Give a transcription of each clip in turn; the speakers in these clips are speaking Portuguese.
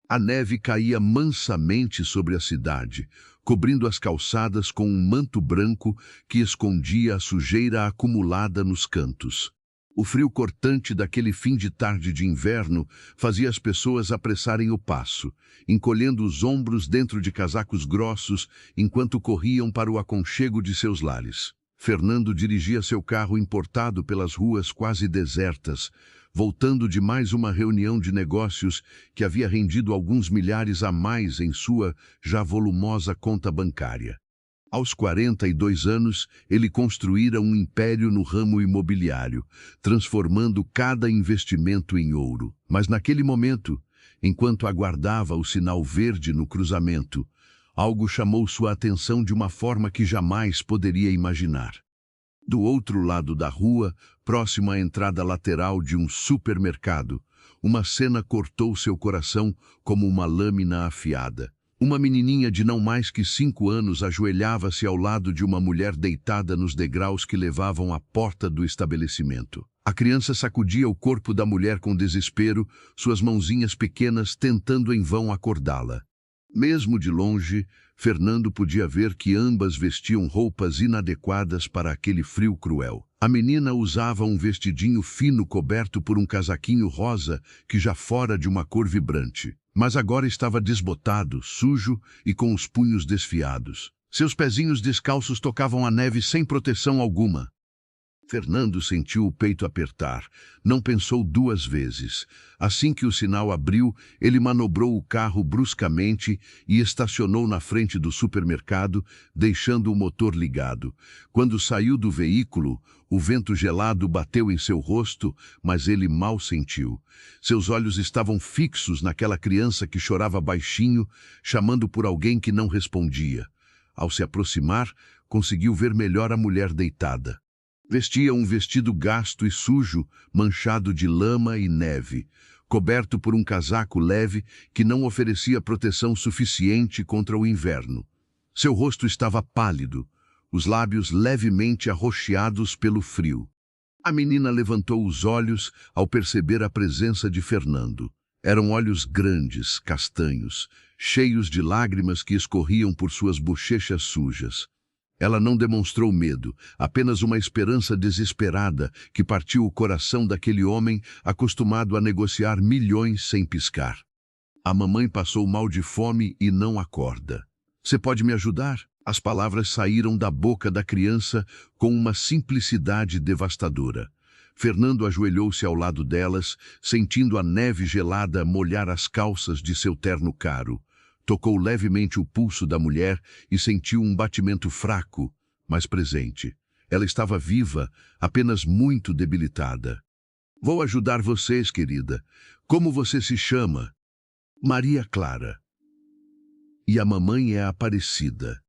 A neve caía mansamente sobre a cidade, cobrindo as calçadas com um manto branco que escondia a sujeira acumulada nos cantos. O frio cortante daquele fim de tarde de inverno fazia as pessoas apressarem o passo, encolhendo os ombros dentro de casacos grossos enquanto corriam para o aconchego de seus lares. Fernando dirigia seu carro importado pelas ruas quase desertas, voltando de mais uma reunião de negócios que havia rendido alguns milhares a mais em sua já volumosa conta bancária. Aos 42 anos, ele construíra um império no ramo imobiliário, transformando cada investimento em ouro. Mas naquele momento, enquanto aguardava o sinal verde no cruzamento, algo chamou sua atenção de uma forma que jamais poderia imaginar. Do outro lado da rua, próximo à entrada lateral de um supermercado, uma cena cortou seu coração como uma lâmina afiada. Uma menininha de não mais que 5 anos ajoelhava-se ao lado de uma mulher deitada nos degraus que levavam à porta do estabelecimento. A criança sacudia o corpo da mulher com desespero, suas mãozinhas pequenas tentando em vão acordá-la. Mesmo de longe, Fernando podia ver que ambas vestiam roupas inadequadas para aquele frio cruel. A menina usava um vestidinho fino coberto por um casaquinho rosa que já fora de uma cor vibrante. Mas agora estava desbotado, sujo e com os punhos desfiados. Seus pezinhos descalços tocavam a neve sem proteção alguma. Fernando sentiu o peito apertar. Não pensou 2 vezes. Assim que o sinal abriu, ele manobrou o carro bruscamente e estacionou na frente do supermercado, deixando o motor ligado. Quando saiu do veículo, o vento gelado bateu em seu rosto, mas ele mal sentiu. Seus olhos estavam fixos naquela criança que chorava baixinho, chamando por alguém que não respondia. Ao se aproximar, conseguiu ver melhor a mulher deitada. Vestia um vestido gasto e sujo, manchado de lama e neve, coberto por um casaco leve que não oferecia proteção suficiente contra o inverno. Seu rosto estava pálido, os lábios levemente arroxeados pelo frio. A menina levantou os olhos ao perceber a presença de Fernando. Eram olhos grandes, castanhos, cheios de lágrimas que escorriam por suas bochechas sujas. Ela não demonstrou medo, apenas uma esperança desesperada que partiu o coração daquele homem acostumado a negociar milhões sem piscar. A mamãe passou mal de fome e não acorda. Você pode me ajudar? As palavras saíram da boca da criança com uma simplicidade devastadora. Fernando ajoelhou-se ao lado delas, sentindo a neve gelada molhar as calças de seu terno caro. Tocou levemente o pulso da mulher e sentiu um batimento fraco, mas presente. Ela estava viva, apenas muito debilitada. Vou ajudar vocês, querida. Como você se chama? Maria Clara. E a mamãe é a Aparecida.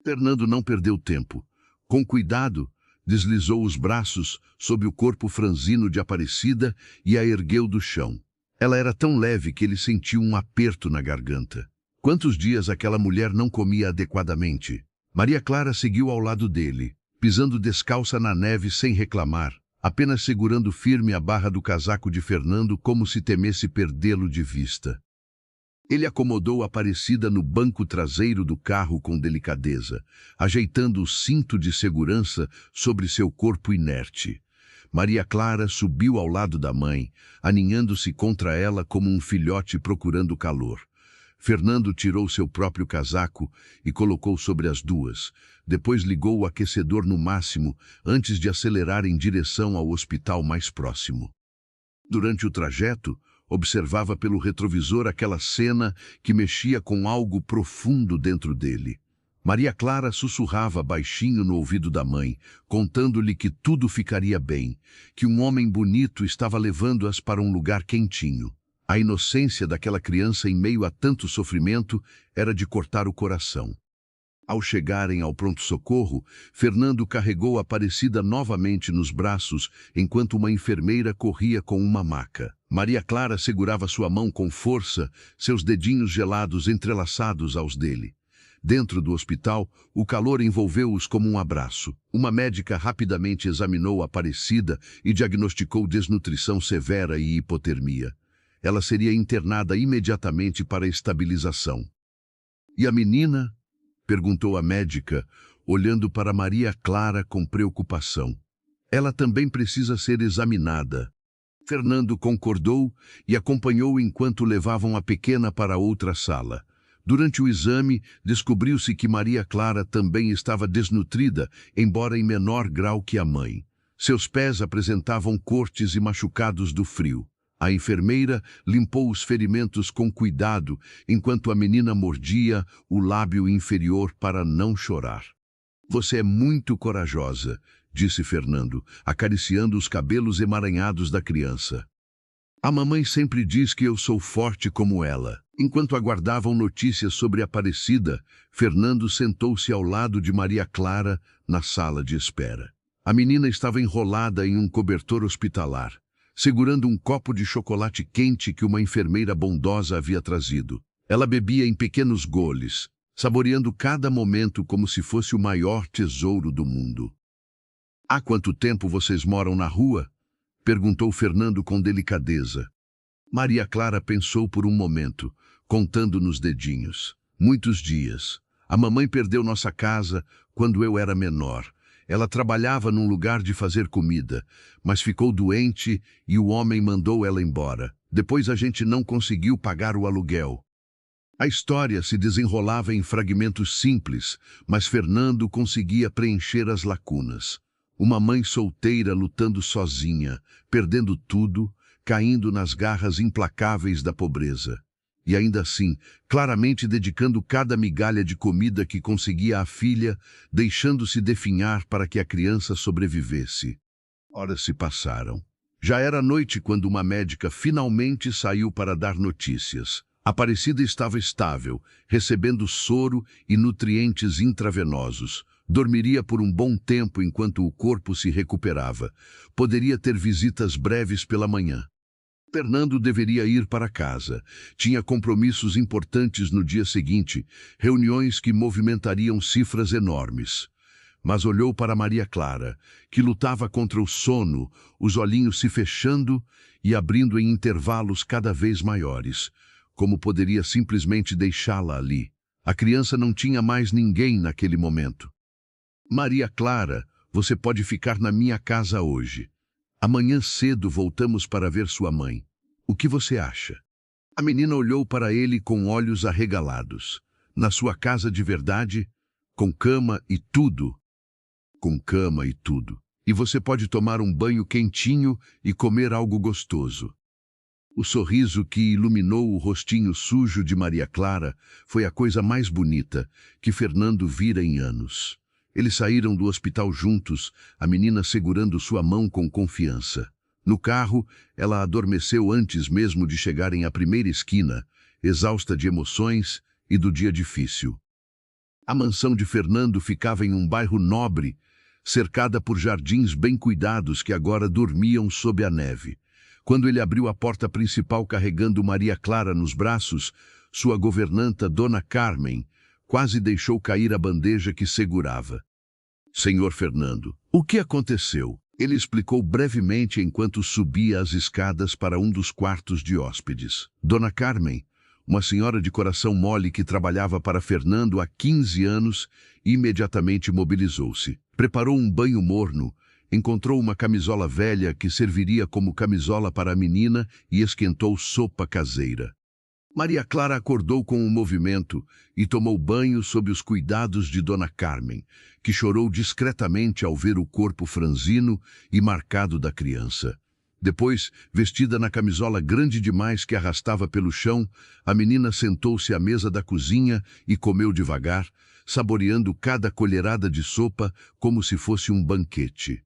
Fernando não perdeu tempo. Com cuidado, deslizou os braços sob o corpo franzino de Aparecida e a ergueu do chão. Ela era tão leve que ele sentiu um aperto na garganta. Quantos dias aquela mulher não comia adequadamente? Maria Clara seguiu ao lado dele, pisando descalça na neve sem reclamar, apenas segurando firme a barra do casaco de Fernando como se temesse perdê-lo de vista. Ele acomodou a Aparecida no banco traseiro do carro com delicadeza, ajeitando o cinto de segurança sobre seu corpo inerte. Maria Clara subiu ao lado da mãe, aninhando-se contra ela como um filhote procurando calor. Fernando tirou seu próprio casaco e colocou sobre as duas. Depois ligou o aquecedor no máximo antes de acelerar em direção ao hospital mais próximo. Durante o trajeto, observava pelo retrovisor aquela cena que mexia com algo profundo dentro dele. Maria Clara sussurrava baixinho no ouvido da mãe, contando-lhe que tudo ficaria bem, que um homem bonito estava levando-as para um lugar quentinho. A inocência daquela criança em meio a tanto sofrimento era de cortar o coração. Ao chegarem ao pronto-socorro, Fernando carregou a Aparecida novamente nos braços, enquanto uma enfermeira corria com uma maca. Maria Clara segurava sua mão com força, seus dedinhos gelados entrelaçados aos dele. Dentro do hospital, o calor envolveu-os como um abraço. Uma médica rapidamente examinou a Aparecida e diagnosticou desnutrição severa e hipotermia. ela seria internada imediatamente para estabilização. E a menina? Perguntou a médica, olhando para Maria Clara com preocupação. Ela também precisa ser examinada. Fernando concordou e acompanhou enquanto levavam a pequena para outra sala. Durante o exame, descobriu-se que Maria Clara também estava desnutrida, embora em menor grau que a mãe. Seus pés apresentavam cortes e machucados do frio. A enfermeira limpou os ferimentos com cuidado, enquanto a menina mordia o lábio inferior para não chorar. Você é muito corajosa, disse Fernando, acariciando os cabelos emaranhados da criança. A mamãe sempre diz que eu sou forte como ela. Enquanto aguardavam notícias sobre Aparecida, Fernando sentou-se ao lado de Maria Clara na sala de espera. A menina estava enrolada em um cobertor hospitalar, segurando um copo de chocolate quente que uma enfermeira bondosa havia trazido. Ela bebia em pequenos goles, saboreando cada momento como se fosse o maior tesouro do mundo. Há quanto tempo vocês moram na rua? Perguntou Fernando com delicadeza. Maria Clara pensou por um momento, contando nos dedinhos. Muitos dias. A mamãe perdeu nossa casa quando eu era menor. Ela trabalhava num lugar de fazer comida, mas ficou doente e o homem mandou ela embora. Depois a gente não conseguiu pagar o aluguel. A história se desenrolava em fragmentos simples, mas Fernando conseguia preencher as lacunas. Uma mãe solteira lutando sozinha, perdendo tudo, caindo nas garras implacáveis da pobreza. E ainda assim, claramente dedicando cada migalha de comida que conseguia à filha, deixando-se definhar para que a criança sobrevivesse. Horas se passaram. Já era noite quando uma médica finalmente saiu para dar notícias. Aparecida estava estável, recebendo soro e nutrientes intravenosos. Dormiria por um bom tempo enquanto o corpo se recuperava. Poderia ter visitas breves pela manhã. Fernando deveria ir para casa. Tinha compromissos importantes no dia seguinte, reuniões que movimentariam cifras enormes. Mas olhou para Maria Clara, que lutava contra o sono, os olhinhos se fechando e abrindo em intervalos cada vez maiores. Como poderia simplesmente deixá-la ali? A criança não tinha mais ninguém naquele momento. Maria Clara, você pode ficar na minha casa hoje. Amanhã cedo voltamos para ver sua mãe. O que você acha? A menina olhou para ele com olhos arregalados. Na sua casa de verdade? Com cama e tudo? Com cama e tudo. E você pode tomar um banho quentinho e comer algo gostoso. O sorriso que iluminou o rostinho sujo de Maria Clara foi a coisa mais bonita que Fernando vira em anos. Eles saíram do hospital juntos, a menina segurando sua mão com confiança. No carro, ela adormeceu antes mesmo de chegarem à primeira esquina, exausta de emoções e do dia difícil. A mansão de Fernando ficava em um bairro nobre, cercada por jardins bem cuidados que agora dormiam sob a neve. Quando ele abriu a porta principal carregando Maria Clara nos braços, sua governanta, Dona Carmen, quase deixou cair a bandeja que segurava. Senhor Fernando, o que aconteceu? Ele explicou brevemente enquanto subia as escadas para um dos quartos de hóspedes. Dona Carmen, uma senhora de coração mole que trabalhava para Fernando há 15 anos, imediatamente mobilizou-se. Preparou um banho morno, encontrou uma camisola velha que serviria como camisola para a menina e esquentou sopa caseira. Maria Clara acordou com o movimento e tomou banho sob os cuidados de Dona Carmen, que chorou discretamente ao ver o corpo franzino e marcado da criança. Depois, vestida na camisola grande demais que arrastava pelo chão, a menina sentou-se à mesa da cozinha e comeu devagar, saboreando cada colherada de sopa como se fosse um banquete.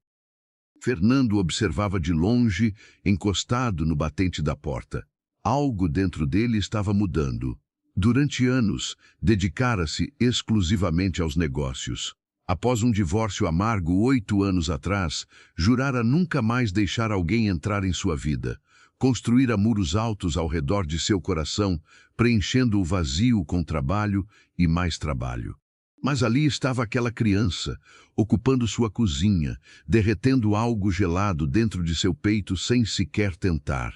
Fernando observava de longe, encostado no batente da porta. Algo dentro dele estava mudando. Durante anos, dedicara-se exclusivamente aos negócios. Após um divórcio amargo 8 anos atrás, jurara nunca mais deixar alguém entrar em sua vida. Construíra muros altos ao redor de seu coração, preenchendo o vazio com trabalho e mais trabalho. Mas ali estava aquela criança, ocupando sua cozinha, derretendo algo gelado dentro de seu peito sem sequer tentar.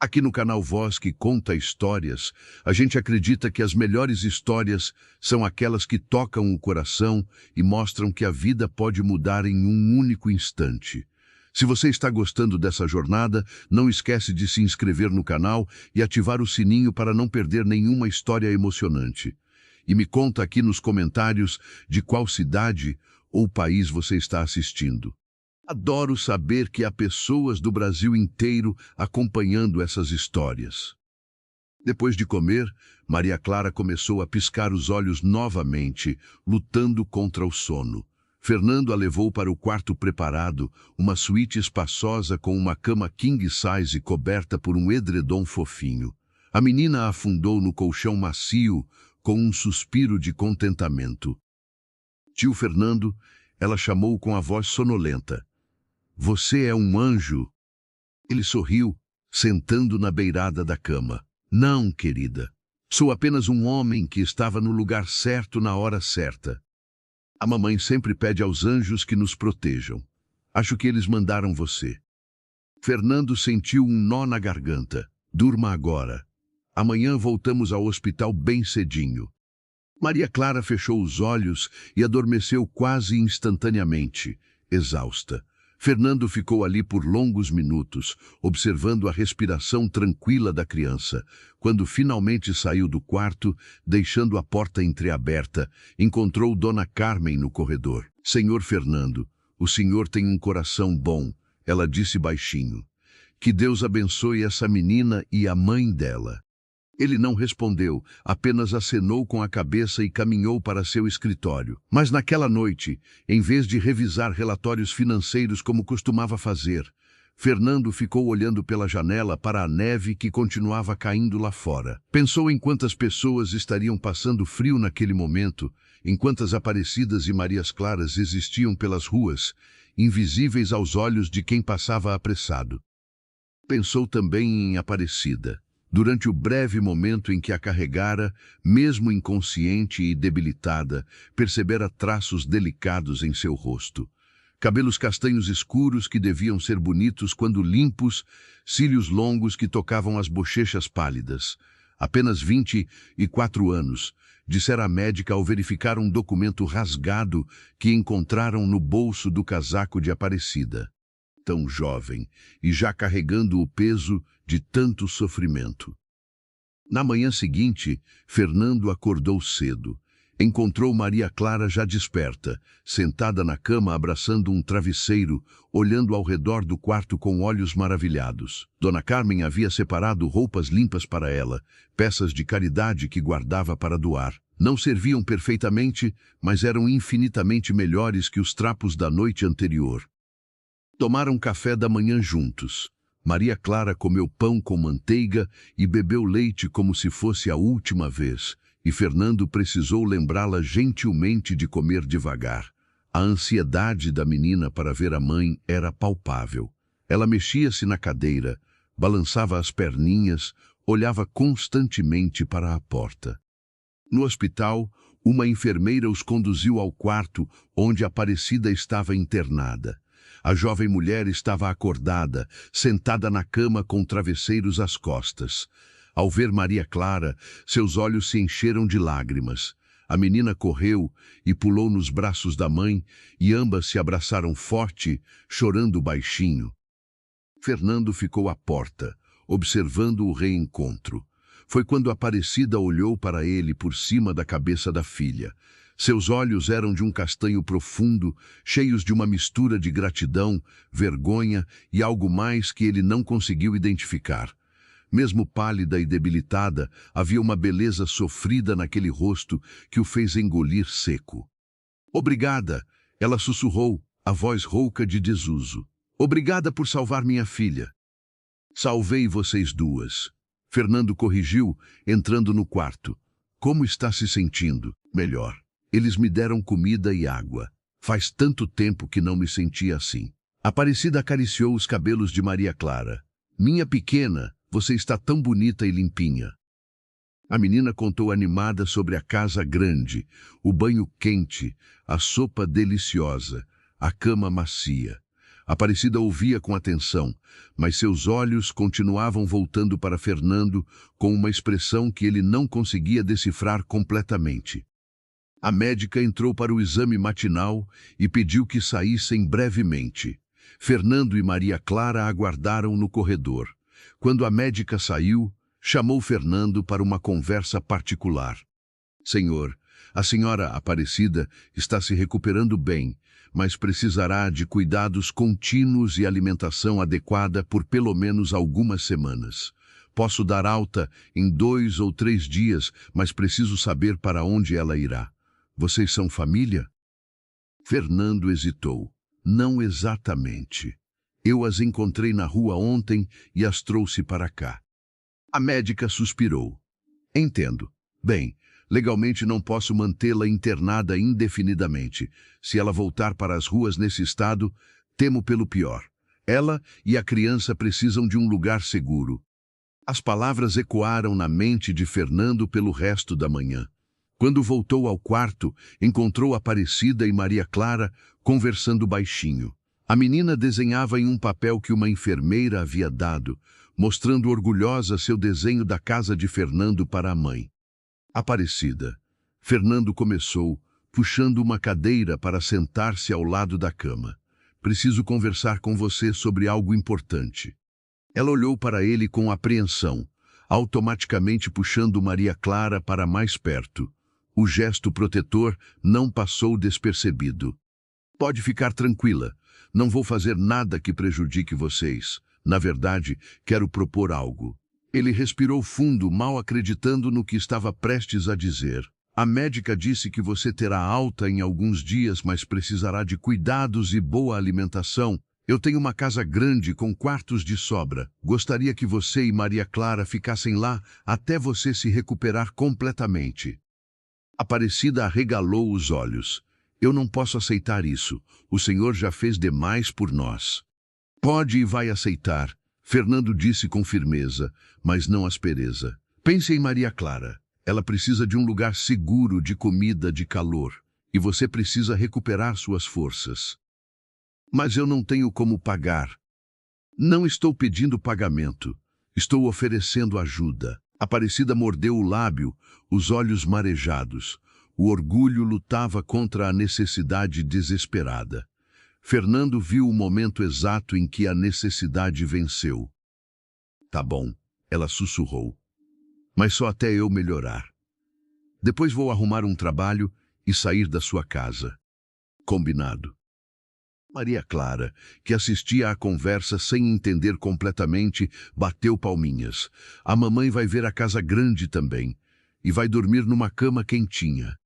Aqui no canal Voz que Conta Histórias, a gente acredita que as melhores histórias são aquelas que tocam o coração e mostram que a vida pode mudar em um único instante. Se você está gostando dessa jornada, não esquece de se inscrever no canal e ativar o sininho para não perder nenhuma história emocionante. E me conta aqui nos comentários de qual cidade ou país você está assistindo. Adoro saber que há pessoas do Brasil inteiro acompanhando essas histórias. Depois de comer, Maria Clara começou a piscar os olhos novamente, lutando contra o sono. Fernando a levou para o quarto preparado, uma suíte espaçosa com uma cama king size coberta por um edredom fofinho. A menina afundou no colchão macio com um suspiro de contentamento. Tio Fernando, ela chamou com a voz sonolenta. Você é um anjo. Ele sorriu, sentando na beirada da cama. Não, querida. Sou apenas um homem que estava no lugar certo na hora certa. A mamãe sempre pede aos anjos que nos protejam. Acho que eles mandaram você. Fernando sentiu um nó na garganta. Durma agora. Amanhã voltamos ao hospital bem cedinho. Maria Clara fechou os olhos e adormeceu quase instantaneamente, exausta. Fernando ficou ali por longos minutos, observando a respiração tranquila da criança. Quando finalmente saiu do quarto, deixando a porta entreaberta, encontrou Dona Carmen no corredor. Senhor Fernando, o senhor tem um coração bom, ela disse baixinho. Que Deus abençoe essa menina e a mãe dela. Ele não respondeu, apenas acenou com a cabeça e caminhou para seu escritório. Mas naquela noite, em vez de revisar relatórios financeiros como costumava fazer, Fernando ficou olhando pela janela para a neve que continuava caindo lá fora. Pensou em quantas pessoas estariam passando frio naquele momento, em quantas Aparecidas e Marias Claras existiam pelas ruas, invisíveis aos olhos de quem passava apressado. Pensou também em Aparecida. Durante o breve momento em que a carregara, mesmo inconsciente e debilitada, percebera traços delicados em seu rosto. Cabelos castanhos escuros que deviam ser bonitos quando limpos, cílios longos que tocavam as bochechas pálidas. Apenas 24 anos, dissera a médica ao verificar um documento rasgado que encontraram no bolso do casaco de Aparecida. Tão jovem e já carregando o peso de tanto sofrimento. Na manhã seguinte, Fernando acordou cedo. Encontrou Maria Clara já desperta, sentada na cama abraçando um travesseiro, olhando ao redor do quarto com olhos maravilhados. Dona Carmen havia separado roupas limpas para ela, peças de caridade que guardava para doar. Não serviam perfeitamente, mas eram infinitamente melhores que os trapos da noite anterior. Tomaram café da manhã juntos. Maria Clara comeu pão com manteiga e bebeu leite como se fosse a última vez, e Fernando precisou lembrá-la gentilmente de comer devagar. A ansiedade da menina para ver a mãe era palpável. Ela mexia-se na cadeira, balançava as perninhas, olhava constantemente para a porta. No hospital, uma enfermeira os conduziu ao quarto onde Aparecida estava internada. A jovem mulher estava acordada, sentada na cama com travesseiros às costas. Ao ver Maria Clara, seus olhos se encheram de lágrimas. A menina correu e pulou nos braços da mãe, e ambas se abraçaram forte, chorando baixinho. Fernando ficou à porta, observando o reencontro. Foi quando Aparecida olhou para ele por cima da cabeça da filha. Seus olhos eram de um castanho profundo, cheios de uma mistura de gratidão, vergonha e algo mais que ele não conseguiu identificar. Mesmo pálida e debilitada, havia uma beleza sofrida naquele rosto que o fez engolir seco. Obrigada, ela sussurrou, a voz rouca de desuso. Obrigada por salvar minha filha. Salvei vocês duas. Fernando corrigiu, entrando no quarto. Como está se sentindo? Melhor. Eles me deram comida e água. Faz tanto tempo que não me sentia assim. Aparecida acariciou os cabelos de Maria Clara. Minha pequena, você está tão bonita e limpinha. A menina contou animada sobre a casa grande, o banho quente, a sopa deliciosa, a cama macia. Aparecida ouvia com atenção, mas seus olhos continuavam voltando para Fernando com uma expressão que ele não conseguia decifrar completamente. A médica entrou para o exame matinal e pediu que saíssem brevemente. Fernando e Maria Clara aguardaram no corredor. Quando a médica saiu, chamou Fernando para uma conversa particular. Senhor, a senhora Aparecida está se recuperando bem, mas precisará de cuidados contínuos e alimentação adequada por pelo menos algumas semanas. Posso dar alta em 2 ou 3 dias, mas preciso saber para onde ela irá. Vocês são família? Fernando hesitou. Não exatamente. Eu as encontrei na rua ontem e as trouxe para cá. A médica suspirou. Entendo. Bem, legalmente não posso mantê-la internada indefinidamente. Se ela voltar para as ruas nesse estado, temo pelo pior. Ela e a criança precisam de um lugar seguro. As palavras ecoaram na mente de Fernando pelo resto da manhã. Quando voltou ao quarto, encontrou Aparecida e Maria Clara conversando baixinho. A menina desenhava em um papel que uma enfermeira havia dado, mostrando orgulhosa seu desenho da casa de Fernando para a mãe. Aparecida. Fernando começou, puxando uma cadeira para sentar-se ao lado da cama. Preciso conversar com você sobre algo importante. Ela olhou para ele com apreensão, automaticamente puxando Maria Clara para mais perto. O gesto protetor não passou despercebido. Pode ficar tranquila, não vou fazer nada que prejudique vocês. Na verdade, quero propor algo. Ele respirou fundo, mal acreditando no que estava prestes a dizer. A médica disse que você terá alta em alguns dias, mas precisará de cuidados e boa alimentação. Eu tenho uma casa grande com quartos de sobra. Gostaria que você e Maria Clara ficassem lá até você se recuperar completamente. Aparecida arregalou os olhos. Eu não posso aceitar isso. O Senhor já fez demais por nós. Pode e vai aceitar, Fernando disse com firmeza, mas não aspereza. Pense em Maria Clara. Ela precisa de um lugar seguro, de comida, de calor. E você precisa recuperar suas forças. Mas eu não tenho como pagar. Não estou pedindo pagamento. Estou oferecendo ajuda. Aparecida mordeu o lábio, os olhos marejados. O orgulho lutava contra a necessidade desesperada. Fernando viu o momento exato em que a necessidade venceu. Tá bom, ela sussurrou. Mas só até eu melhorar. Depois vou arrumar um trabalho e sair da sua casa. Combinado. Maria Clara, que assistia à conversa sem entender completamente, bateu palminhas. A mamãe vai ver a casa grande também, e vai dormir numa cama quentinha.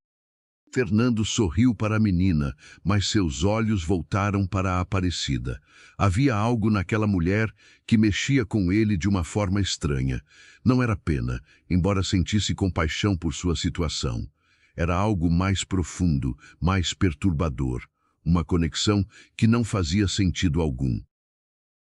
Fernando sorriu para a menina, mas seus olhos voltaram para a Aparecida. Havia algo naquela mulher que mexia com ele de uma forma estranha. Não era pena, embora sentisse compaixão por sua situação. Era algo mais profundo, mais perturbador. Uma conexão que não fazia sentido algum.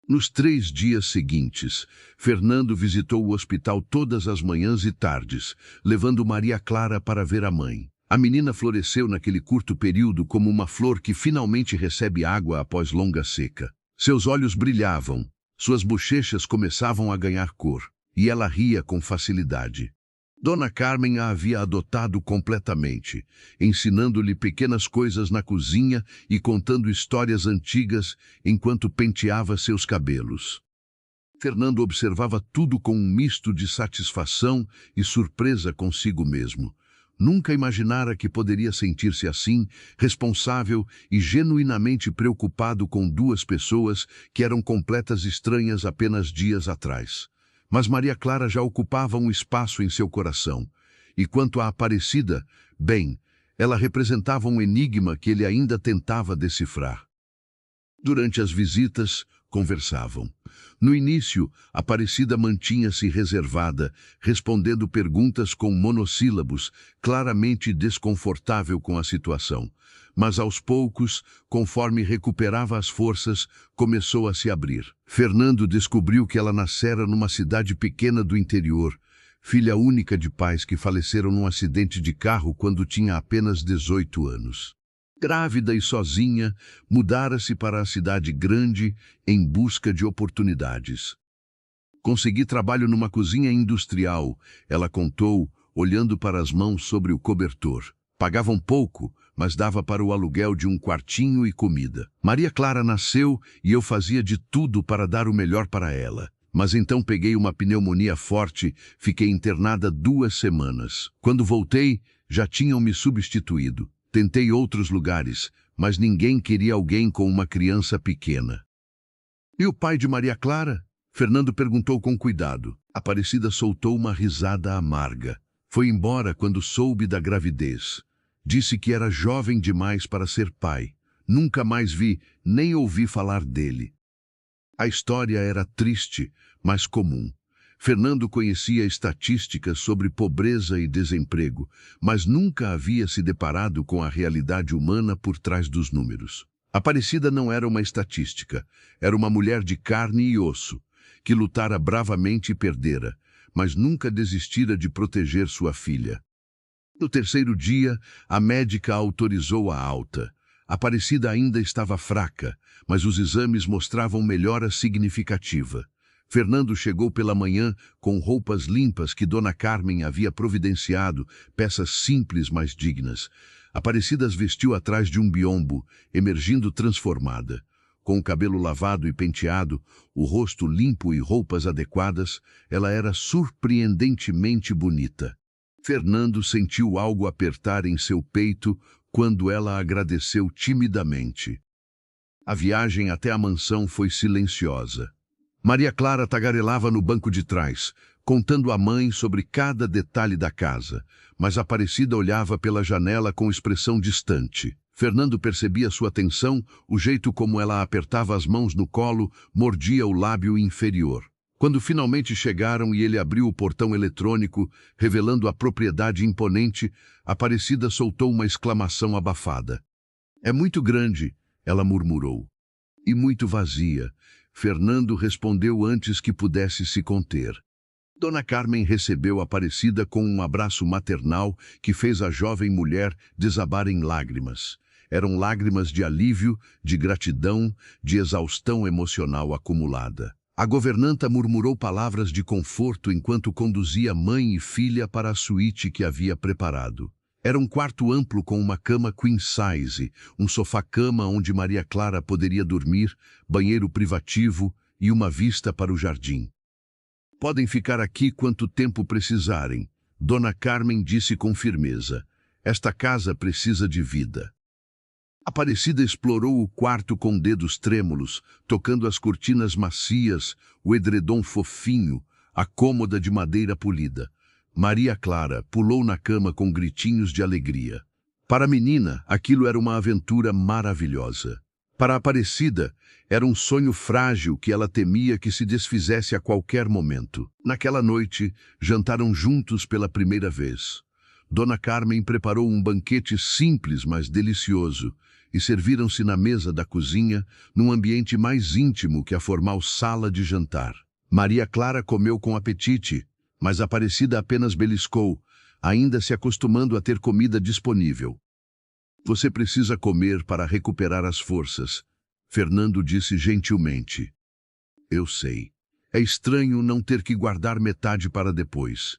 Nos 3 dias seguintes, Fernando visitou o hospital todas as manhãs e tardes, levando Maria Clara para ver a mãe. A menina floresceu naquele curto período como uma flor que finalmente recebe água após longa seca. Seus olhos brilhavam, suas bochechas começavam a ganhar cor, e ela ria com facilidade. Dona Carmen a havia adotado completamente, ensinando-lhe pequenas coisas na cozinha e contando histórias antigas enquanto penteava seus cabelos. Fernando observava tudo com um misto de satisfação e surpresa consigo mesmo. Nunca imaginara que poderia sentir-se assim, responsável e genuinamente preocupado com 2 pessoas que eram completas estranhas apenas dias atrás. Mas Maria Clara já ocupava um espaço em seu coração. E quanto à Aparecida, bem, ela representava um enigma que ele ainda tentava decifrar. Durante as visitas, conversavam. No início, Aparecida mantinha-se reservada, respondendo perguntas com monossílabos, claramente desconfortável com a situação. Mas aos poucos, conforme recuperava as forças, começou a se abrir. Fernando descobriu que ela nascera numa cidade pequena do interior, filha única de pais que faleceram num acidente de carro quando tinha apenas 18 anos. Grávida e sozinha, mudara-se para a cidade grande em busca de oportunidades. Consegui trabalho numa cozinha industrial, ela contou, olhando para as mãos sobre o cobertor. Pagavam pouco, mas dava para o aluguel de um quartinho e comida. Maria Clara nasceu e eu fazia de tudo para dar o melhor para ela. Mas então peguei uma pneumonia forte, fiquei internada 2 semanas. Quando voltei, já tinham me substituído. Tentei outros lugares, mas ninguém queria alguém com uma criança pequena. E o pai de Maria Clara? Fernando perguntou com cuidado. Aparecida soltou uma risada amarga. Foi embora quando soube da gravidez. Disse que era jovem demais para ser pai. Nunca mais vi, nem ouvi falar dele. A história era triste, mas comum. Fernando conhecia estatísticas sobre pobreza e desemprego, mas nunca havia se deparado com a realidade humana por trás dos números. Aparecida não era uma estatística, era uma mulher de carne e osso, que lutara bravamente e perdera, mas nunca desistira de proteger sua filha. No 3º dia, a médica autorizou a alta. Aparecida ainda estava fraca, mas os exames mostravam melhora significativa. Fernando chegou pela manhã com roupas limpas que Dona Carmen havia providenciado, peças simples, mas dignas. Aparecida as vestiu atrás de um biombo, emergindo transformada. Com o cabelo lavado e penteado, o rosto limpo e roupas adequadas, ela era surpreendentemente bonita. Fernando sentiu algo apertar em seu peito quando ela agradeceu timidamente. A viagem até a mansão foi silenciosa. Maria Clara tagarelava no banco de trás, contando à mãe sobre cada detalhe da casa, mas Aparecida olhava pela janela com expressão distante. Fernando percebia sua tensão, o jeito como ela apertava as mãos no colo, mordia o lábio inferior. Quando finalmente chegaram e ele abriu o portão eletrônico, revelando a propriedade imponente, Aparecida soltou uma exclamação abafada. "É muito grande", ela murmurou. "E muito vazia", Fernando respondeu antes que pudesse se conter. Dona Carmen recebeu Aparecida com um abraço maternal que fez a jovem mulher desabar em lágrimas. Eram lágrimas de alívio, de gratidão, de exaustão emocional acumulada. A governanta murmurou palavras de conforto enquanto conduzia mãe e filha para a suíte que havia preparado. Era um quarto amplo com uma cama queen size, um sofá-cama onde Maria Clara poderia dormir, banheiro privativo e uma vista para o jardim. "Podem ficar aqui quanto tempo precisarem", Dona Carmen disse com firmeza. "Esta casa precisa de vida." Aparecida explorou o quarto com dedos trêmulos, tocando as cortinas macias, o edredom fofinho, a cômoda de madeira polida. Maria Clara pulou na cama com gritinhos de alegria. Para a menina, aquilo era uma aventura maravilhosa. Para a Aparecida, era um sonho frágil que ela temia que se desfizesse a qualquer momento. Naquela noite, jantaram juntos pela primeira vez. Dona Carmen preparou um banquete simples, mas delicioso, e serviram-se na mesa da cozinha, num ambiente mais íntimo que a formal sala de jantar. Maria Clara comeu com apetite, mas Aparecida apenas beliscou, ainda se acostumando a ter comida disponível. "Você precisa comer para recuperar as forças", Fernando disse gentilmente. "Eu sei. É estranho não ter que guardar metade para depois."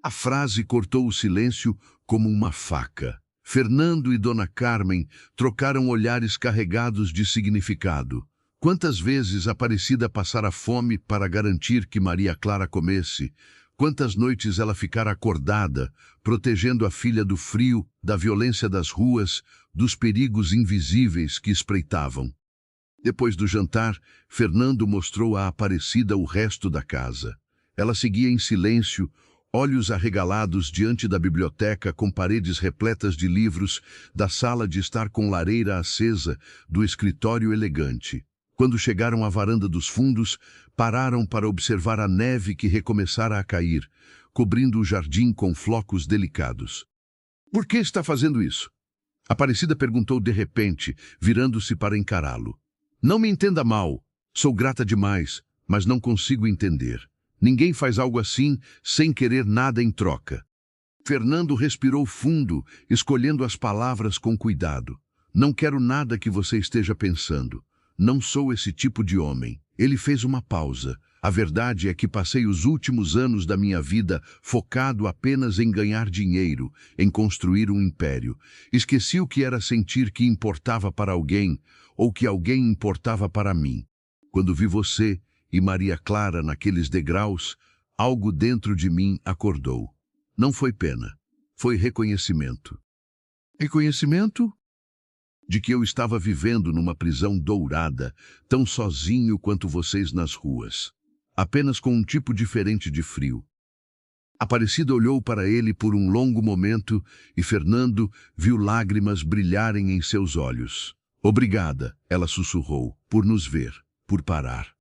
A frase cortou o silêncio como uma faca. Fernando e Dona Carmen trocaram olhares carregados de significado. Quantas vezes Aparecida passara fome para garantir que Maria Clara comesse? Quantas noites ela ficara acordada, protegendo a filha do frio, da violência das ruas, dos perigos invisíveis que espreitavam? Depois do jantar, Fernando mostrou a Aparecida o resto da casa. Ela seguia em silêncio, olhos arregalados diante da biblioteca com paredes repletas de livros, da sala de estar com lareira acesa, do escritório elegante. Quando chegaram à varanda dos fundos, pararam para observar a neve que recomeçara a cair, cobrindo o jardim com flocos delicados. "Por que está fazendo isso?" Aparecida perguntou de repente, virando-se para encará-lo. "Não me entenda mal, sou grata demais, mas não consigo entender. Ninguém faz algo assim sem querer nada em troca." Fernando respirou fundo, escolhendo as palavras com cuidado. Não quero nada que você esteja pensando. Não sou esse tipo de homem. Ele fez uma pausa. A verdade é que passei os últimos anos da minha vida focado apenas em ganhar dinheiro, em construir um império. Esqueci o que era sentir que importava para alguém ou que alguém importava para mim. Quando vi você e Maria Clara naqueles degraus, algo dentro de mim acordou. Não foi pena, foi reconhecimento. Reconhecimento? De que eu estava vivendo numa prisão dourada, tão sozinho quanto vocês nas ruas, apenas com um tipo diferente de frio. Aparecida olhou para ele por um longo momento e Fernando viu lágrimas brilharem em seus olhos. Obrigada, ela sussurrou, por nos ver, por parar.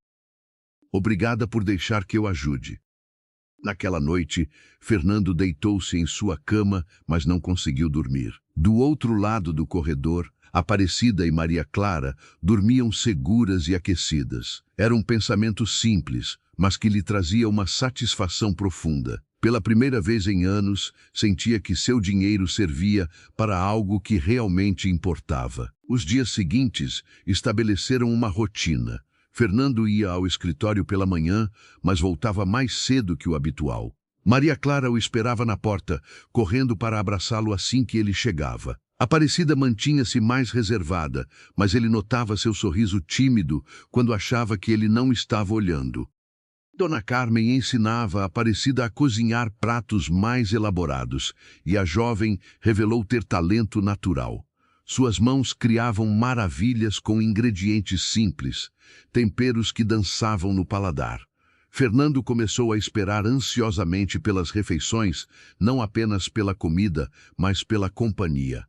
Obrigada por deixar que eu ajude. Naquela noite, Fernando deitou-se em sua cama, mas não conseguiu dormir. Do outro lado do corredor, Aparecida e Maria Clara dormiam seguras e aquecidas. Era um pensamento simples, mas que lhe trazia uma satisfação profunda. Pela primeira vez em anos, sentia que seu dinheiro servia para algo que realmente importava. Os dias seguintes estabeleceram uma rotina. Fernando ia ao escritório pela manhã, mas voltava mais cedo que o habitual. Maria Clara o esperava na porta, correndo para abraçá-lo assim que ele chegava. Aparecida mantinha-se mais reservada, mas ele notava seu sorriso tímido quando achava que ele não estava olhando. Dona Carmen ensinava a Aparecida a cozinhar pratos mais elaborados, e a jovem revelou ter talento natural. Suas mãos criavam maravilhas com ingredientes simples, temperos que dançavam no paladar. Fernando começou a esperar ansiosamente pelas refeições, não apenas pela comida, mas pela companhia.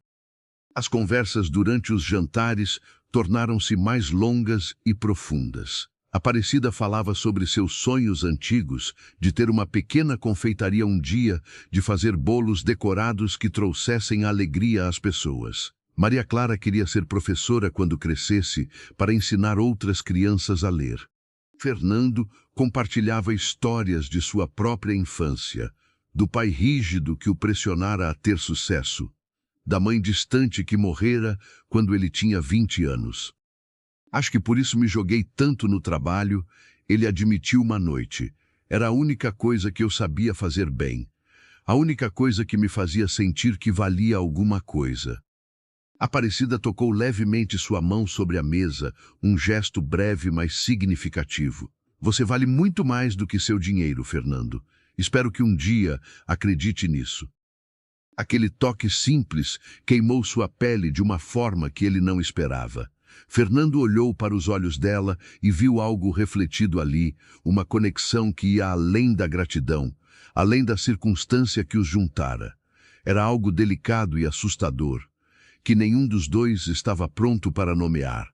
As conversas durante os jantares tornaram-se mais longas e profundas. Aparecida falava sobre seus sonhos antigos, de ter uma pequena confeitaria um dia, de fazer bolos decorados que trouxessem alegria às pessoas. Maria Clara queria ser professora quando crescesse, para ensinar outras crianças a ler. Fernando compartilhava histórias de sua própria infância, do pai rígido que o pressionara a ter sucesso, da mãe distante que morrera quando ele tinha 20 anos. Acho que por isso me joguei tanto no trabalho, ele admitiu uma noite. Era a única coisa que eu sabia fazer bem. A única coisa que me fazia sentir que valia alguma coisa. Aparecida tocou levemente sua mão sobre a mesa, um gesto breve, mas significativo. Você vale muito mais do que seu dinheiro, Fernando. Espero que um dia acredite nisso. Aquele toque simples queimou sua pele de uma forma que ele não esperava. Fernando olhou para os olhos dela e viu algo refletido ali, uma conexão que ia além da gratidão, além da circunstância que os juntara. Era algo delicado e assustador, que nenhum dos dois estava pronto para nomear.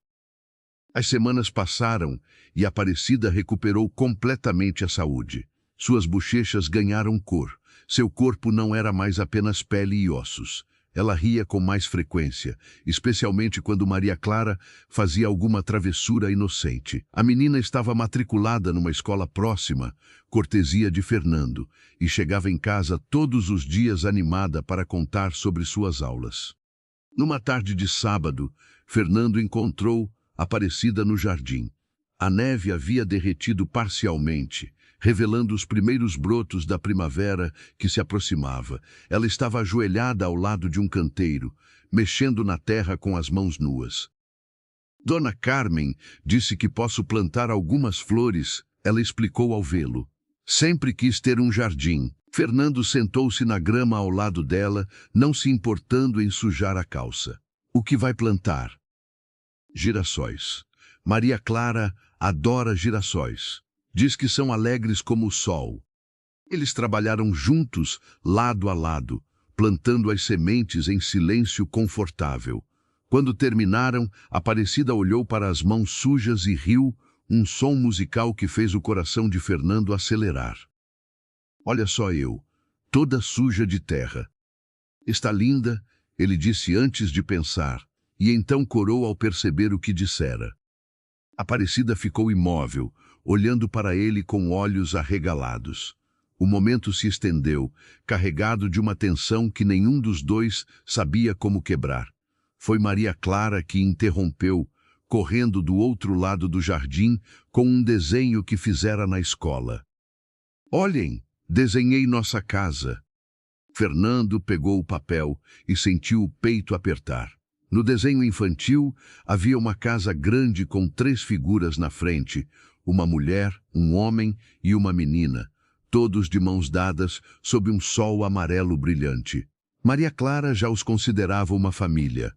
As semanas passaram e Aparecida recuperou completamente a saúde. Suas bochechas ganharam cor. Seu corpo não era mais apenas pele e ossos. Ela ria com mais frequência, especialmente quando Maria Clara fazia alguma travessura inocente. A menina estava matriculada numa escola próxima, cortesia de Fernando, e chegava em casa todos os dias animada para contar sobre suas aulas. Numa tarde de sábado, Fernando encontrou Aparecida no jardim. A neve havia derretido parcialmente, revelando os primeiros brotos da primavera que se aproximava. Ela estava ajoelhada ao lado de um canteiro, mexendo na terra com as mãos nuas. Dona Carmen disse que posso plantar algumas flores, ela explicou ao vê-lo. Sempre quis ter um jardim. Fernando sentou-se na grama ao lado dela, não se importando em sujar a calça. O que vai plantar? Girassóis. Maria Clara adora girassóis. Diz que são alegres como o sol. Eles trabalharam juntos, lado a lado, plantando as sementes em silêncio confortável. Quando terminaram, Aparecida olhou para as mãos sujas e riu, um som musical que fez o coração de Fernando acelerar. Olha só eu, toda suja de terra. Está linda, ele disse antes de pensar, e então corou ao perceber o que dissera. Aparecida ficou imóvel, olhando para ele com olhos arregalados. O momento se estendeu, carregado de uma tensão que nenhum dos dois sabia como quebrar. Foi Maria Clara que interrompeu, correndo do outro lado do jardim com um desenho que fizera na escola. Olhem, desenhei nossa casa. Fernando pegou o papel e sentiu o peito apertar. No desenho infantil, havia uma casa grande com 3 figuras na frente, uma mulher, um homem e uma menina, todos de mãos dadas sob um sol amarelo brilhante. Maria Clara já os considerava uma família.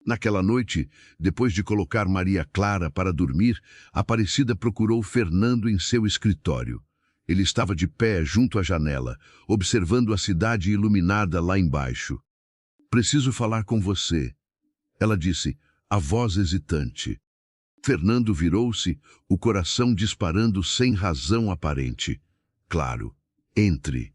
Naquela noite, depois de colocar Maria Clara para dormir, Aparecida procurou Fernando em seu escritório. Ele estava de pé junto à janela, observando a cidade iluminada lá embaixo. Preciso falar com você, ela disse, a voz hesitante. Fernando virou-se, o coração disparando sem razão aparente. Claro, entre.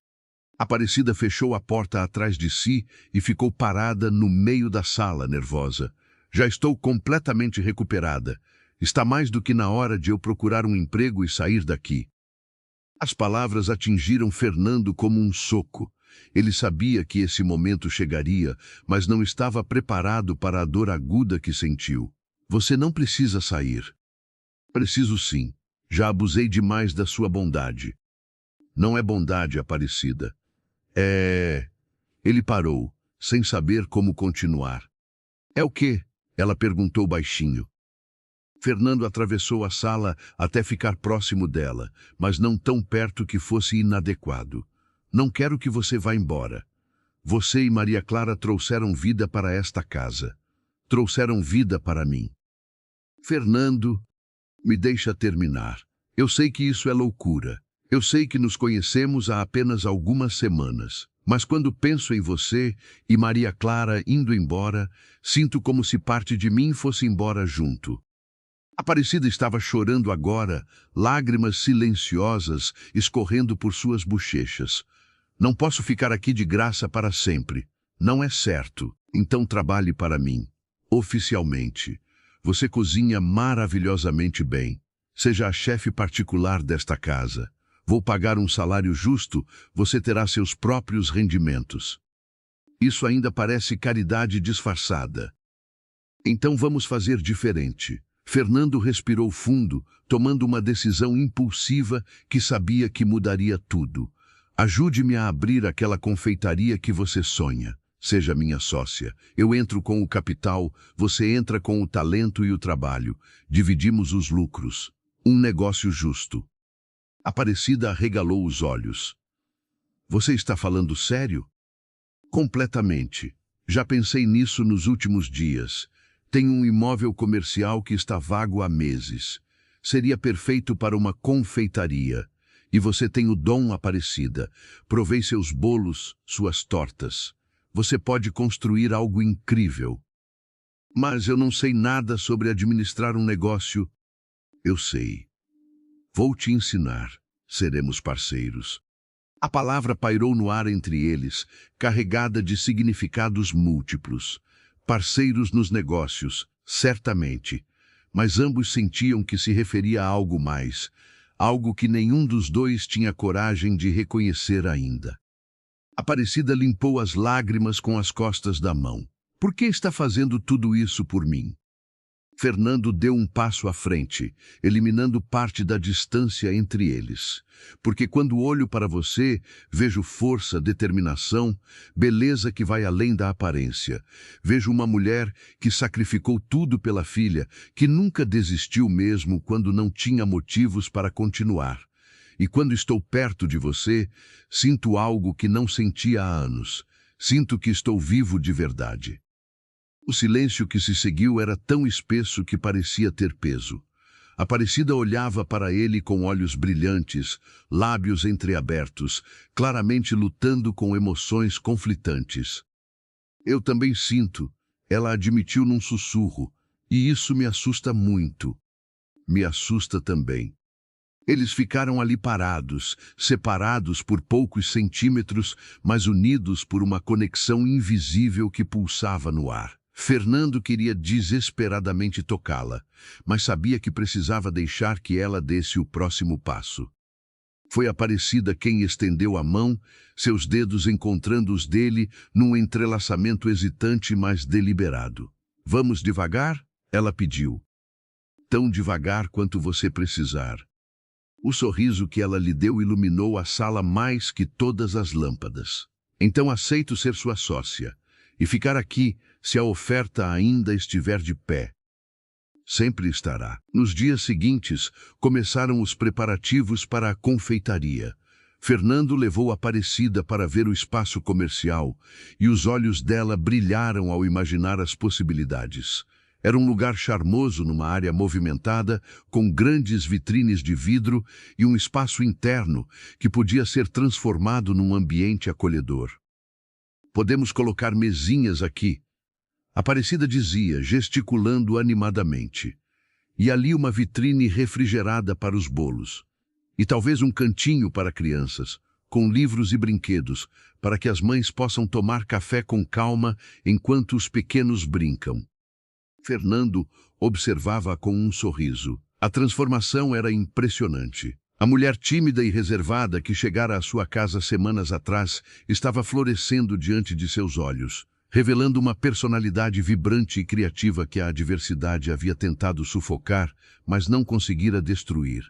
Aparecida fechou a porta atrás de si e ficou parada no meio da sala, nervosa. Já estou completamente recuperada. Está mais do que na hora de eu procurar um emprego e sair daqui. As palavras atingiram Fernando como um soco. Ele sabia que esse momento chegaria, mas não estava preparado para a dor aguda que sentiu. Você não precisa sair. Preciso sim. Já abusei demais da sua bondade. Não é bondade, Aparecida. Ele parou, sem saber como continuar. É o quê? Ela perguntou baixinho. Fernando atravessou a sala até ficar próximo dela, mas não tão perto que fosse inadequado. Não quero que você vá embora. Você e Maria Clara trouxeram vida para esta casa. Trouxeram vida para mim. Fernando, me deixa terminar. Eu sei que isso é loucura. Eu sei que nos conhecemos há apenas algumas semanas. Mas quando penso em você e Maria Clara indo embora, sinto como se parte de mim fosse embora junto. Aparecida estava chorando agora, lágrimas silenciosas escorrendo por suas bochechas. Não posso ficar aqui de graça para sempre. Não é certo. Então trabalhe para mim. Oficialmente. Você cozinha maravilhosamente bem. Seja a chefe particular desta casa. Vou pagar um salário justo, você terá seus próprios rendimentos. Isso ainda parece caridade disfarçada. Então vamos fazer diferente. Fernando respirou fundo, tomando uma decisão impulsiva que sabia que mudaria tudo. Ajude-me a abrir aquela confeitaria que você sonha. Seja minha sócia. Eu entro com o capital, você entra com o talento e o trabalho. Dividimos os lucros. Um negócio justo. Aparecida arregalou os olhos. Você está falando sério? Completamente. Já pensei nisso nos últimos dias. Tenho um imóvel comercial que está vago há meses. Seria perfeito para uma confeitaria. E você tem o dom, Aparecida. Provei seus bolos, suas tortas. Você pode construir algo incrível. Mas eu não sei nada sobre administrar um negócio. Eu sei. Vou te ensinar. Seremos parceiros. A palavra pairou no ar entre eles, carregada de significados múltiplos. Parceiros nos negócios, certamente. Mas ambos sentiam que se referia a algo mais, algo que nenhum dos dois tinha coragem de reconhecer ainda. Aparecida limpou as lágrimas com as costas da mão. Por que está fazendo tudo isso por mim? Fernando deu um passo à frente, eliminando parte da distância entre eles. Porque quando olho para você, vejo força, determinação, beleza que vai além da aparência. Vejo uma mulher que sacrificou tudo pela filha, que nunca desistiu mesmo quando não tinha motivos para continuar. E quando estou perto de você, sinto algo que não sentia há anos. Sinto que estou vivo de verdade. O silêncio que se seguiu era tão espesso que parecia ter peso. Aparecida olhava para ele com olhos brilhantes, lábios entreabertos, claramente lutando com emoções conflitantes. Eu também sinto, ela admitiu num sussurro, e isso me assusta muito. Me assusta também. Eles ficaram ali parados, separados por poucos centímetros, mas unidos por uma conexão invisível que pulsava no ar. Fernando queria desesperadamente tocá-la, mas sabia que precisava deixar que ela desse o próximo passo. Foi Aparecida quem estendeu a mão, seus dedos encontrando os dele num entrelaçamento hesitante, mas deliberado. Vamos devagar? Ela pediu. Tão devagar quanto você precisar. O sorriso que ela lhe deu iluminou a sala mais que todas as lâmpadas. Então aceito ser sua sócia e ficar aqui se a oferta ainda estiver de pé. Sempre estará. Nos dias seguintes, começaram os preparativos para a confeitaria. Fernando levou Aparecida para ver o espaço comercial e os olhos dela brilharam ao imaginar as possibilidades. Era um lugar charmoso numa área movimentada, com grandes vitrines de vidro e um espaço interno que podia ser transformado num ambiente acolhedor. Podemos colocar mesinhas aqui, Aparecida dizia, gesticulando animadamente. E ali uma vitrine refrigerada para os bolos. E talvez um cantinho para crianças, com livros e brinquedos, para que as mães possam tomar café com calma enquanto os pequenos brincam. Fernando observava com um sorriso. A transformação era impressionante. A mulher tímida e reservada que chegara à sua casa semanas atrás estava florescendo diante de seus olhos, revelando uma personalidade vibrante e criativa que a adversidade havia tentado sufocar, mas não conseguira destruir.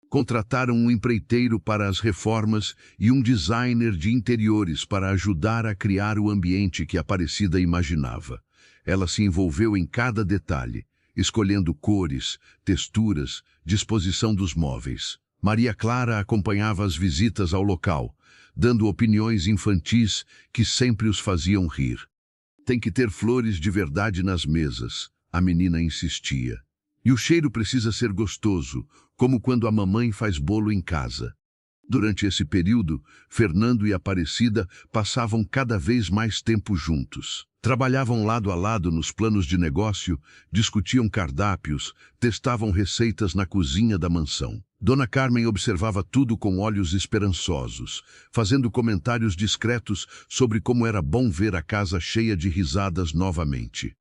Contrataram um empreiteiro para as reformas e um designer de interiores para ajudar a criar o ambiente que Aparecida imaginava. Ela se envolveu em cada detalhe, escolhendo cores, texturas, disposição dos móveis. Maria Clara acompanhava as visitas ao local, dando opiniões infantis que sempre os faziam rir. Tem que ter flores de verdade nas mesas, a menina insistia. E o cheiro precisa ser gostoso, como quando a mamãe faz bolo em casa. Durante esse período, Fernando e Aparecida passavam cada vez mais tempo juntos. Trabalhavam lado a lado nos planos de negócio, discutiam cardápios, testavam receitas na cozinha da mansão. Dona Carmen observava tudo com olhos esperançosos, fazendo comentários discretos sobre como era bom ver a casa cheia de risadas novamente.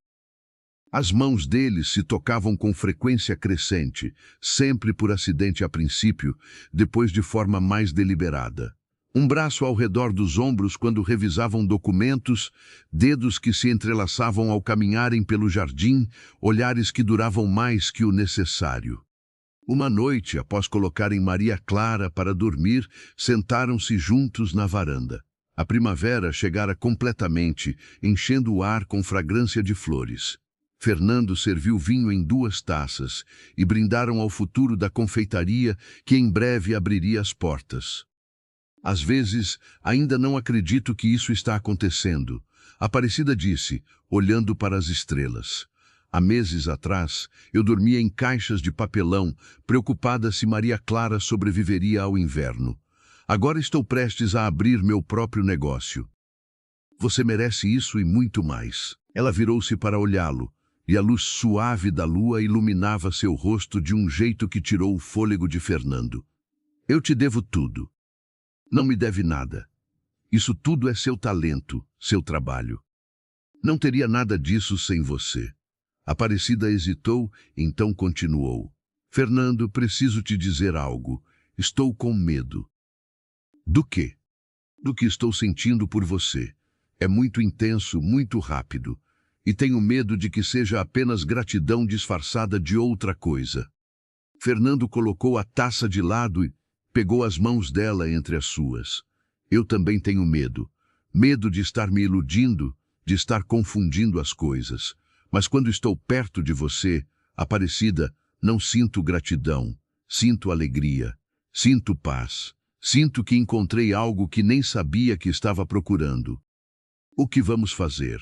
As mãos deles se tocavam com frequência crescente, sempre por acidente a princípio, depois de forma mais deliberada. Um braço ao redor dos ombros quando revisavam documentos, dedos que se entrelaçavam ao caminharem pelo jardim, olhares que duravam mais que o necessário. Uma noite, após colocarem Maria Clara para dormir, sentaram-se juntos na varanda. A primavera chegara completamente, enchendo o ar com fragrância de flores. Fernando serviu vinho em 2 taças e brindaram ao futuro da confeitaria que em breve abriria as portas. Às vezes, ainda não acredito que isso está acontecendo, Aparecida disse, olhando para as estrelas. Há meses atrás, eu dormia em caixas de papelão, preocupada se Maria Clara sobreviveria ao inverno. Agora estou prestes a abrir meu próprio negócio. Você merece isso e muito mais. Ela virou-se para olhá-lo, e a luz suave da lua iluminava seu rosto de um jeito que tirou o fôlego de Fernando. Eu te devo tudo. Não me deve nada. Isso tudo é seu talento, seu trabalho. Não teria nada disso sem você. Aparecida hesitou, então continuou. Fernando, preciso te dizer algo. Estou com medo. Do quê? Do que estou sentindo por você. É muito intenso, muito rápido. E tenho medo de que seja apenas gratidão disfarçada de outra coisa. Fernando colocou a taça de lado e pegou as mãos dela entre as suas. Eu também tenho medo. Medo de estar me iludindo, de estar confundindo as coisas. Mas quando estou perto de você, Aparecida, não sinto gratidão, sinto alegria, sinto paz, sinto que encontrei algo que nem sabia que estava procurando. O que vamos fazer?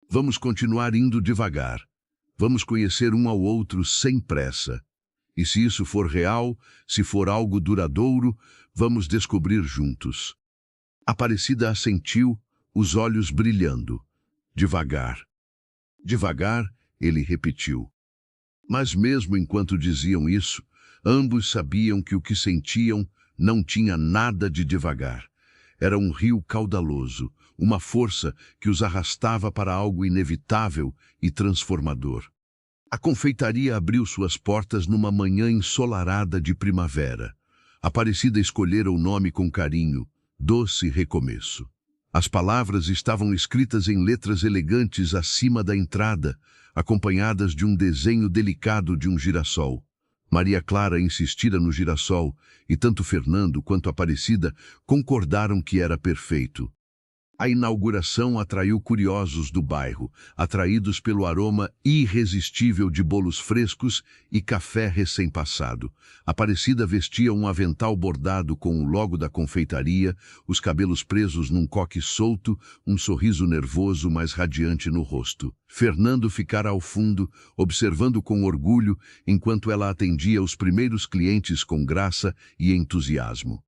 Vamos continuar indo devagar. Vamos conhecer um ao outro sem pressa. E se isso for real, se for algo duradouro, vamos descobrir juntos. Aparecida assentiu, os olhos brilhando. Devagar. Devagar, ele repetiu. Mas mesmo enquanto diziam isso, ambos sabiam que o que sentiam não tinha nada de devagar. Era um rio caudaloso, uma força que os arrastava para algo inevitável e transformador. A confeitaria abriu suas portas numa manhã ensolarada de primavera. Aparecida escolhera o nome com carinho, Doce Recomeço. As palavras estavam escritas em letras elegantes acima da entrada, acompanhadas de um desenho delicado de um girassol. Maria Clara insistira no girassol, e tanto Fernando quanto Aparecida concordaram que era perfeito. A inauguração atraiu curiosos do bairro, atraídos pelo aroma irresistível de bolos frescos e café recém-passado. Aparecida vestia um avental bordado com o logo da confeitaria, os cabelos presos num coque solto, um sorriso nervoso mas radiante no rosto. Fernando ficara ao fundo, observando com orgulho, enquanto ela atendia os primeiros clientes com graça e entusiasmo.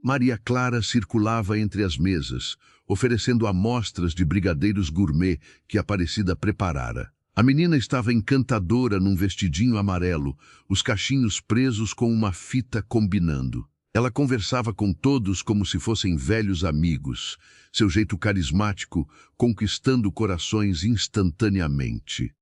Maria Clara circulava entre as mesas, oferecendo amostras de brigadeiros gourmet que Aparecida preparara. A menina estava encantadora num vestidinho amarelo, os cachinhos presos com uma fita combinando. Ela conversava com todos como se fossem velhos amigos, seu jeito carismático conquistando corações instantaneamente.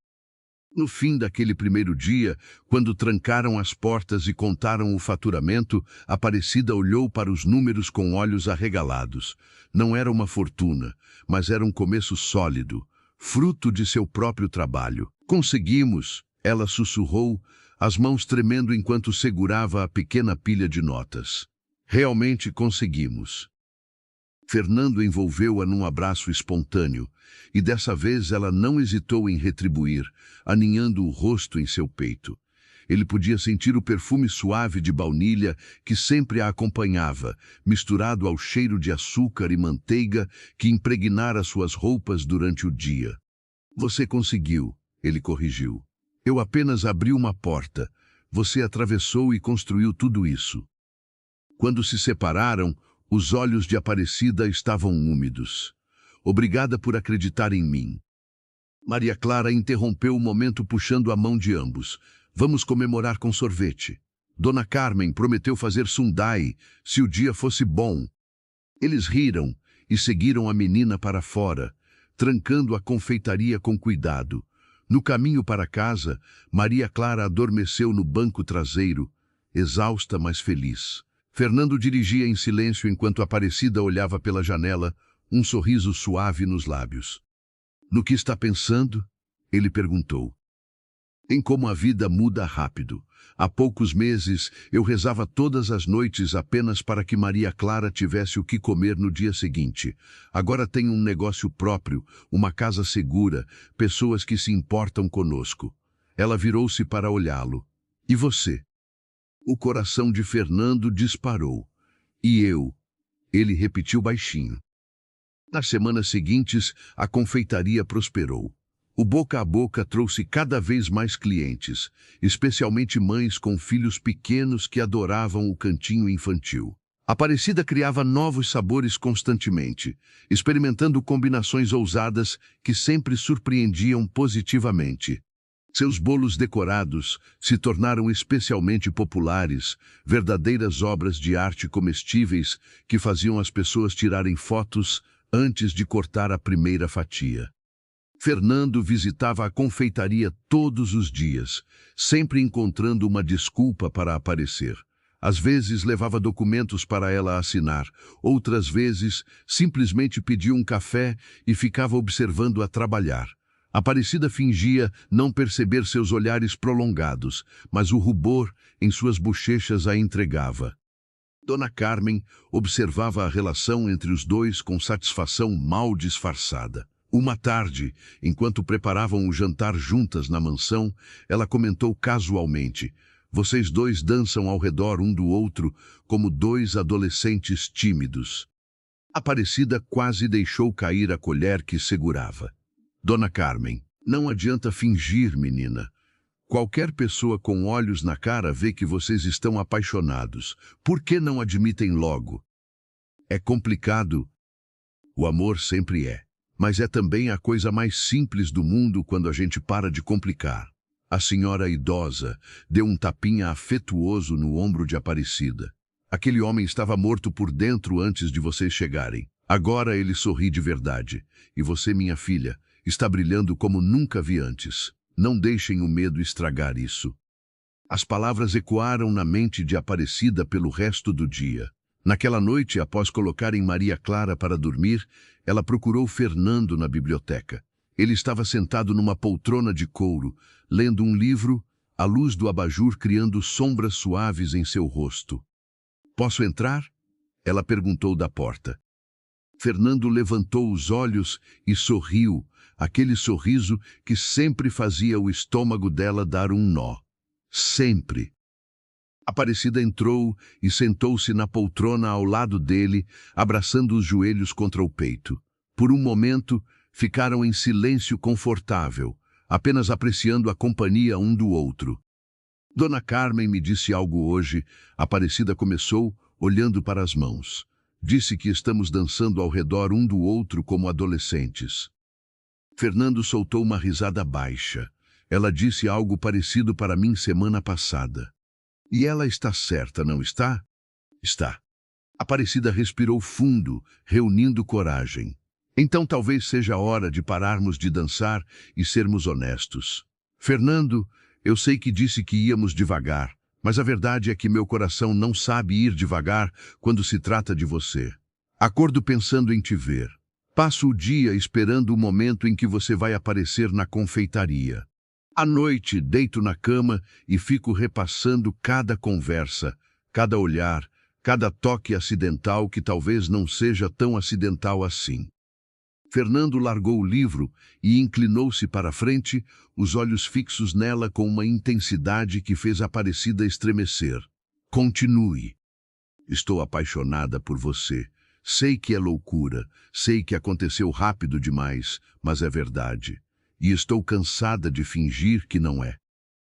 No fim daquele primeiro dia, quando trancaram as portas e contaram o faturamento, Aparecida olhou para os números com olhos arregalados. Não era uma fortuna, mas era um começo sólido, fruto de seu próprio trabalho. Conseguimos, ela sussurrou, as mãos tremendo enquanto segurava a pequena pilha de notas. Realmente conseguimos. Fernando envolveu-a num abraço espontâneo, e dessa vez ela não hesitou em retribuir, aninhando o rosto em seu peito. Ele podia sentir o perfume suave de baunilha que sempre a acompanhava, misturado ao cheiro de açúcar e manteiga que impregnara suas roupas durante o dia. Você conseguiu, ele corrigiu. Eu apenas abri uma porta. Você atravessou e construiu tudo isso. Quando se separaram, os olhos de Aparecida estavam úmidos. Obrigada por acreditar em mim. Maria Clara interrompeu o momento puxando a mão de ambos. Vamos comemorar com sorvete. Dona Carmen prometeu fazer sundae se o dia fosse bom. Eles riram e seguiram a menina para fora, trancando a confeitaria com cuidado. No caminho para casa, Maria Clara adormeceu no banco traseiro, exausta mas feliz. Fernando dirigia em silêncio enquanto Aparecida olhava pela janela, um sorriso suave nos lábios. No que está pensando? Ele perguntou. Em como a vida muda rápido. Há poucos meses, eu rezava todas as noites apenas para que Maria Clara tivesse o que comer no dia seguinte. Agora tenho um negócio próprio, uma casa segura, pessoas que se importam conosco. Ela virou-se para olhá-lo. E você? O coração de Fernando disparou. E eu? Ele repetiu baixinho. Nas semanas seguintes, a confeitaria prosperou. O boca a boca trouxe cada vez mais clientes, especialmente mães com filhos pequenos que adoravam o cantinho infantil. Aparecida criava novos sabores constantemente, experimentando combinações ousadas que sempre surpreendiam positivamente. Seus bolos decorados se tornaram especialmente populares, verdadeiras obras de arte comestíveis que faziam as pessoas tirarem fotos antes de cortar a primeira fatia. Fernando visitava a confeitaria todos os dias, sempre encontrando uma desculpa para aparecer. Às vezes levava documentos para ela assinar, outras vezes simplesmente pedia um café e ficava observando-a trabalhar. Aparecida fingia não perceber seus olhares prolongados, mas o rubor em suas bochechas a entregava. Dona Carmen observava a relação entre os dois com satisfação mal disfarçada. Uma tarde, enquanto preparavam o jantar juntas na mansão, ela comentou casualmente: "Vocês dois dançam ao redor um do outro como dois adolescentes tímidos." Aparecida quase deixou cair a colher que segurava. Dona Carmen, não adianta fingir, menina. Qualquer pessoa com olhos na cara vê que vocês estão apaixonados. Por que não admitem logo? É complicado. O amor sempre é. Mas é também a coisa mais simples do mundo quando a gente para de complicar. A senhora idosa deu um tapinha afetuoso no ombro de Aparecida. Aquele homem estava morto por dentro antes de vocês chegarem. Agora ele sorri de verdade. E você, minha filha, está brilhando como nunca vi antes. Não deixem o medo estragar isso. As palavras ecoaram na mente de Aparecida pelo resto do dia. Naquela noite, após colocarem Maria Clara para dormir, ela procurou Fernando na biblioteca. Ele estava sentado numa poltrona de couro, lendo um livro, a luz do abajur criando sombras suaves em seu rosto. "Posso entrar?" ela perguntou da porta. Fernando levantou os olhos e sorriu, aquele sorriso que sempre fazia o estômago dela dar um nó. Sempre. Aparecida entrou e sentou-se na poltrona ao lado dele, abraçando os joelhos contra o peito. Por um momento, ficaram em silêncio confortável, apenas apreciando a companhia um do outro. "Dona Carmen me disse algo hoje", Aparecida começou, olhando para as mãos. "Disse que estamos dançando ao redor um do outro como adolescentes." Fernando soltou uma risada baixa. "Ela disse algo parecido para mim semana passada." "E ela está certa, não está?" "Está." Aparecida respirou fundo, reunindo coragem. "Então talvez seja a hora de pararmos de dançar e sermos honestos." "Fernando, eu sei que disse que íamos devagar, mas a verdade é que meu coração não sabe ir devagar quando se trata de você. Acordo pensando em te ver. Passo o dia esperando o momento em que você vai aparecer na confeitaria. À noite, deito na cama e fico repassando cada conversa, cada olhar, cada toque acidental que talvez não seja tão acidental assim." Fernando largou o livro e inclinou-se para a frente, os olhos fixos nela com uma intensidade que fez Aparecida estremecer. "Continue. Estou apaixonada por você. Sei que é loucura, sei que aconteceu rápido demais, mas é verdade. E estou cansada de fingir que não é."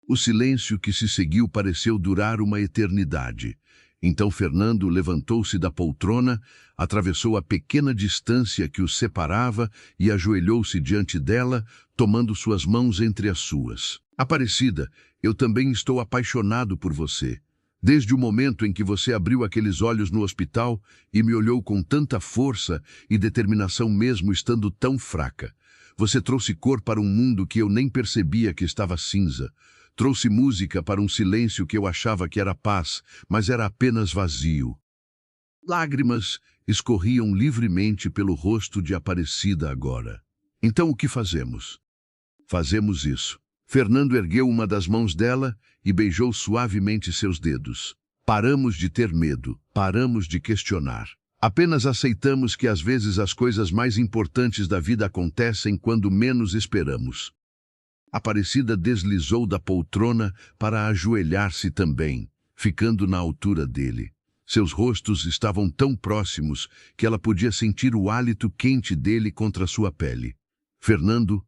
O silêncio que se seguiu pareceu durar uma eternidade. Então Fernando levantou-se da poltrona, atravessou a pequena distância que os separava e ajoelhou-se diante dela, tomando suas mãos entre as suas. "Aparecida, eu também estou apaixonado por você. Desde o momento em que você abriu aqueles olhos no hospital e me olhou com tanta força e determinação mesmo estando tão fraca. Você trouxe cor para um mundo que eu nem percebia que estava cinza. Trouxe música para um silêncio que eu achava que era paz, mas era apenas vazio." Lágrimas escorriam livremente pelo rosto de Aparecida agora. "Então o que fazemos?" "Fazemos isso." Fernando ergueu uma das mãos dela e beijou suavemente seus dedos. "Paramos de ter medo, paramos de questionar. Apenas aceitamos que às vezes as coisas mais importantes da vida acontecem quando menos esperamos." Aparecida deslizou da poltrona para ajoelhar-se também, ficando na altura dele. Seus rostos estavam tão próximos que ela podia sentir o hálito quente dele contra sua pele. "Fernando."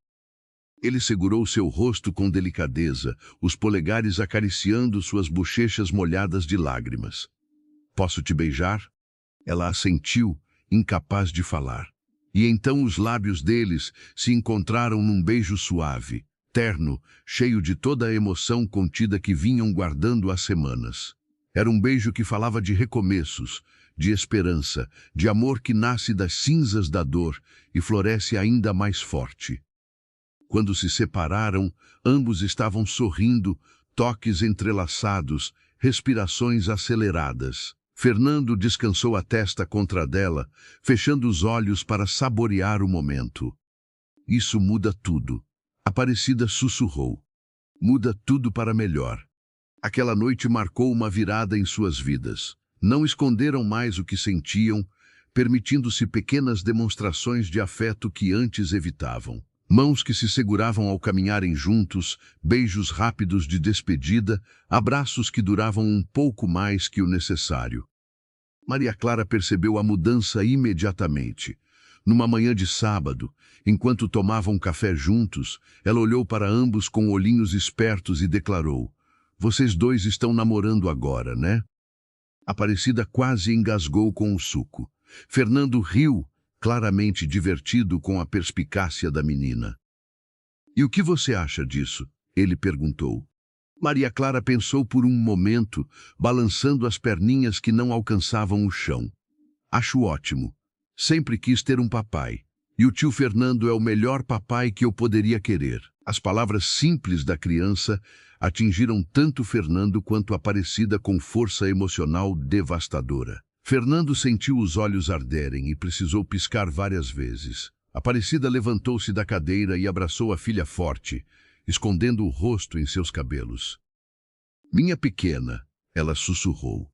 Ele segurou seu rosto com delicadeza, os polegares acariciando suas bochechas molhadas de lágrimas. "Posso te beijar?" Ela assentiu, incapaz de falar. E então os lábios deles se encontraram num beijo suave, terno, cheio de toda a emoção contida que vinham guardando há semanas. Era um beijo que falava de recomeços, de esperança, de amor que nasce das cinzas da dor e floresce ainda mais forte. Quando se separaram, ambos estavam sorrindo, toques entrelaçados, respirações aceleradas. Fernando descansou a testa contra dela, fechando os olhos para saborear o momento. "Isso muda tudo." Aparecida sussurrou. "Muda tudo para melhor." Aquela noite marcou uma virada em suas vidas. Não esconderam mais o que sentiam, permitindo-se pequenas demonstrações de afeto que antes evitavam. Mãos que se seguravam ao caminharem juntos, beijos rápidos de despedida, abraços que duravam um pouco mais que o necessário. Maria Clara percebeu a mudança imediatamente. Numa manhã de sábado, enquanto tomavam café juntos, ela olhou para ambos com olhinhos espertos e declarou: "Vocês dois estão namorando agora, né?" Aparecida quase engasgou com o suco. Fernando riu, claramente divertido com a perspicácia da menina. "E o que você acha disso?" ele perguntou. Maria Clara pensou por um momento, balançando as perninhas que não alcançavam o chão. "Acho ótimo. Sempre quis ter um papai. E o tio Fernando é o melhor papai que eu poderia querer." As palavras simples da criança atingiram tanto Fernando quanto Aparecida com força emocional devastadora. Fernando sentiu os olhos arderem e precisou piscar várias vezes. Aparecida levantou-se da cadeira e abraçou a filha forte, escondendo o rosto em seus cabelos. "Minha pequena", ela sussurrou.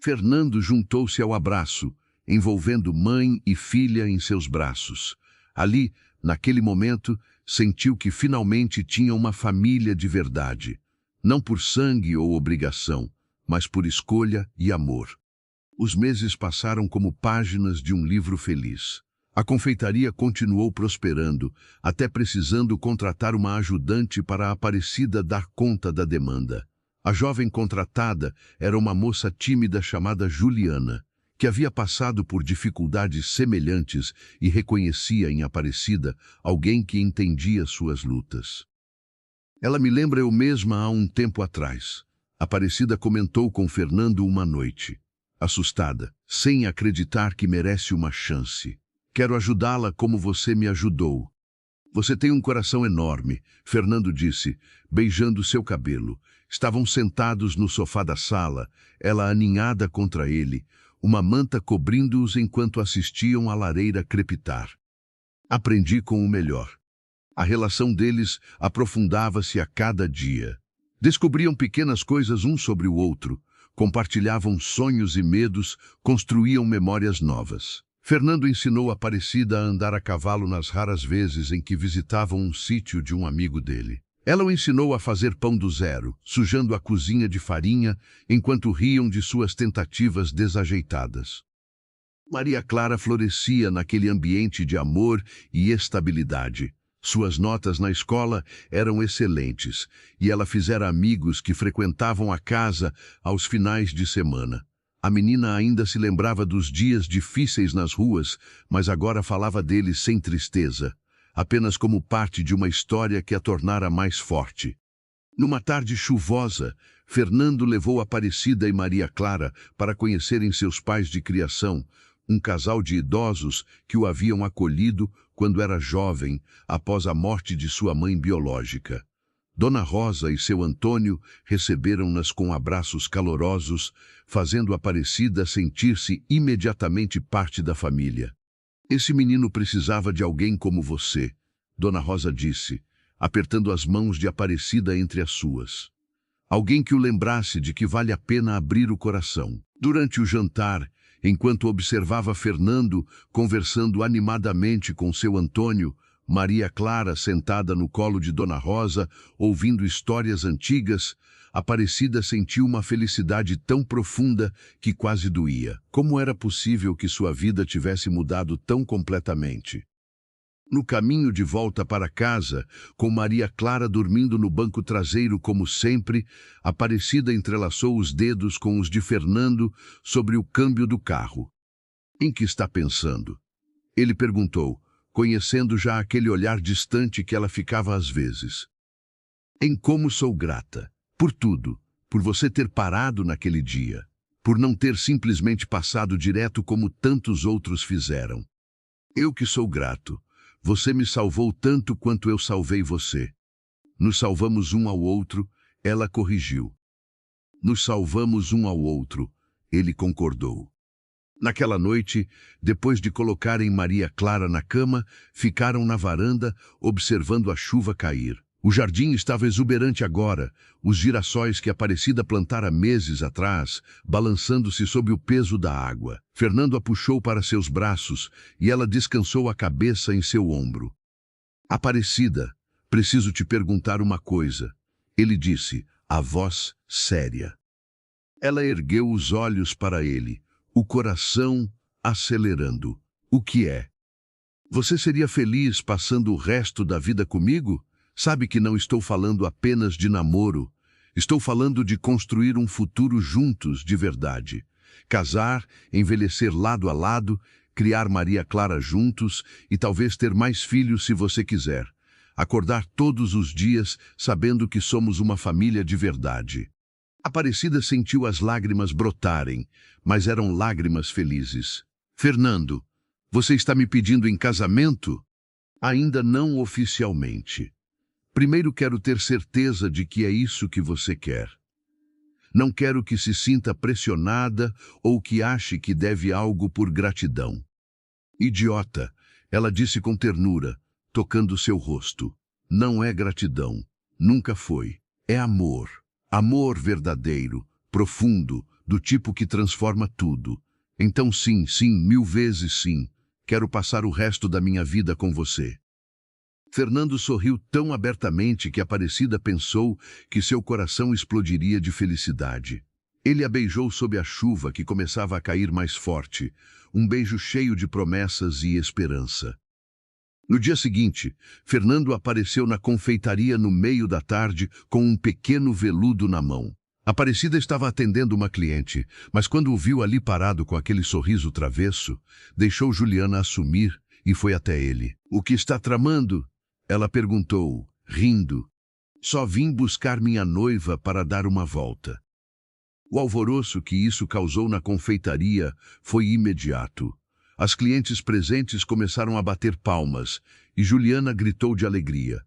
Fernando juntou-se ao abraço, envolvendo mãe e filha em seus braços. Ali, naquele momento, sentiu que finalmente tinha uma família de verdade, não por sangue ou obrigação, mas por escolha e amor. Os meses passaram como páginas de um livro feliz. A confeitaria continuou prosperando, até precisando contratar uma ajudante para a Aparecida dar conta da demanda. A jovem contratada era uma moça tímida chamada Juliana, que havia passado por dificuldades semelhantes e reconhecia em Aparecida alguém que entendia suas lutas. "Ela me lembra eu mesma há um tempo atrás", Aparecida comentou com Fernando uma noite, assustada, sem acreditar que merece uma chance. "Quero ajudá-la como você me ajudou." "Você tem um coração enorme", Fernando disse, beijando seu cabelo. Estavam sentados no sofá da sala, ela aninhada contra ele, uma manta cobrindo-os enquanto assistiam à lareira crepitar. "Aprendi com o melhor." A relação deles aprofundava-se a cada dia. Descobriam pequenas coisas um sobre o outro, compartilhavam sonhos e medos, construíam memórias novas. Fernando ensinou Aparecida a andar a cavalo nas raras vezes em que visitavam um sítio de um amigo dele. Ela o ensinou a fazer pão do zero, sujando a cozinha de farinha, enquanto riam de suas tentativas desajeitadas. Maria Clara florescia naquele ambiente de amor e estabilidade. Suas notas na escola eram excelentes, e ela fizera amigos que frequentavam a casa aos finais de semana. A menina ainda se lembrava dos dias difíceis nas ruas, mas agora falava deles sem tristeza, apenas como parte de uma história que a tornara mais forte. Numa tarde chuvosa, Fernando levou Aparecida e Maria Clara para conhecerem seus pais de criação, um casal de idosos que o haviam acolhido quando era jovem, após a morte de sua mãe biológica. Dona Rosa e seu Antônio receberam-nas com abraços calorosos, fazendo Aparecida sentir-se imediatamente parte da família. "Esse menino precisava de alguém como você", Dona Rosa disse, apertando as mãos de Aparecida entre as suas. "Alguém que o lembrasse de que vale a pena abrir o coração." Durante o jantar, enquanto observava Fernando conversando animadamente com seu Antônio, Maria Clara sentada no colo de Dona Rosa, ouvindo histórias antigas, Aparecida sentiu uma felicidade tão profunda que quase doía. Como era possível que sua vida tivesse mudado tão completamente? No caminho de volta para casa, com Maria Clara dormindo no banco traseiro como sempre, Aparecida entrelaçou os dedos com os de Fernando sobre o câmbio do carro. "Em que está pensando?" ele perguntou, conhecendo já aquele olhar distante que ela ficava às vezes. "Em como sou grata. Por tudo. Por você ter parado naquele dia. Por não ter simplesmente passado direto como tantos outros fizeram. Eu que sou grato. Você me salvou tanto quanto eu salvei você." "Nos salvamos um ao outro", ela corrigiu. "Nos salvamos um ao outro", ele concordou. Naquela noite, depois de colocarem Maria Clara na cama, ficaram na varanda, observando a chuva cair. O jardim estava exuberante agora, os girassóis que Aparecida plantara meses atrás, balançando-se sob o peso da água. Fernando a puxou para seus braços e ela descansou a cabeça em seu ombro. "Aparecida, preciso te perguntar uma coisa", ele disse, a voz séria. Ela ergueu os olhos para ele, o coração acelerando. "O que é?" "Você seria feliz passando o resto da vida comigo? Sabe que não estou falando apenas de namoro. Estou falando de construir um futuro juntos de verdade. Casar, envelhecer lado a lado, criar Maria Clara juntos e talvez ter mais filhos se você quiser. Acordar todos os dias sabendo que somos uma família de verdade." Aparecida sentiu as lágrimas brotarem, mas eram lágrimas felizes. "Fernando, você está me pedindo em casamento?" "Ainda não oficialmente." Primeiro quero ter certeza de que é isso que você quer. Não quero que se sinta pressionada ou que ache que deve algo por gratidão. Idiota, ela disse com ternura, tocando seu rosto. Não é gratidão. Nunca foi. É amor. Amor verdadeiro, profundo, do tipo que transforma tudo. Então sim, sim, 1000 vezes sim. Quero passar o resto da minha vida com você. Fernando sorriu tão abertamente que Aparecida pensou que seu coração explodiria de felicidade. Ele a beijou sob a chuva que começava a cair mais forte, um beijo cheio de promessas e esperança. No dia seguinte, Fernando apareceu na confeitaria no meio da tarde com um pequeno veludo na mão. Aparecida estava atendendo uma cliente, mas quando o viu ali parado com aquele sorriso travesso, deixou Juliana assumir e foi até ele. "O que está tramando?" Ela perguntou, rindo. "Só vim buscar minha noiva para dar uma volta." O alvoroço que isso causou na confeitaria foi imediato. As clientes presentes começaram a bater palmas e Juliana gritou de alegria.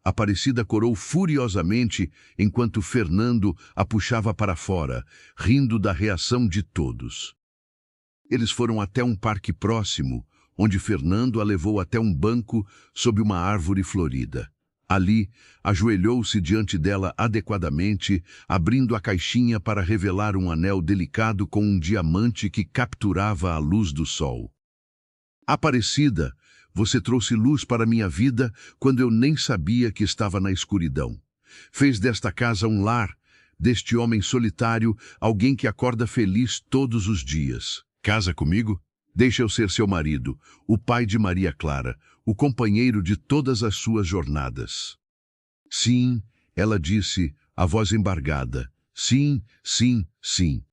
Aparecida corou furiosamente enquanto Fernando a puxava para fora, rindo da reação de todos. Eles foram até um parque próximo, onde Fernando a levou até um banco sob uma árvore florida. Ali, ajoelhou-se diante dela adequadamente, abrindo a caixinha para revelar um anel delicado com um diamante que capturava a luz do sol. "Aparecida, você trouxe luz para minha vida quando eu nem sabia que estava na escuridão. Fez desta casa um lar, deste homem solitário, alguém que acorda feliz todos os dias. Casa comigo? Deixa eu ser seu marido, o pai de Maria Clara, o companheiro de todas as suas jornadas." "Sim," ela disse, a voz embargada. "Sim, sim, sim."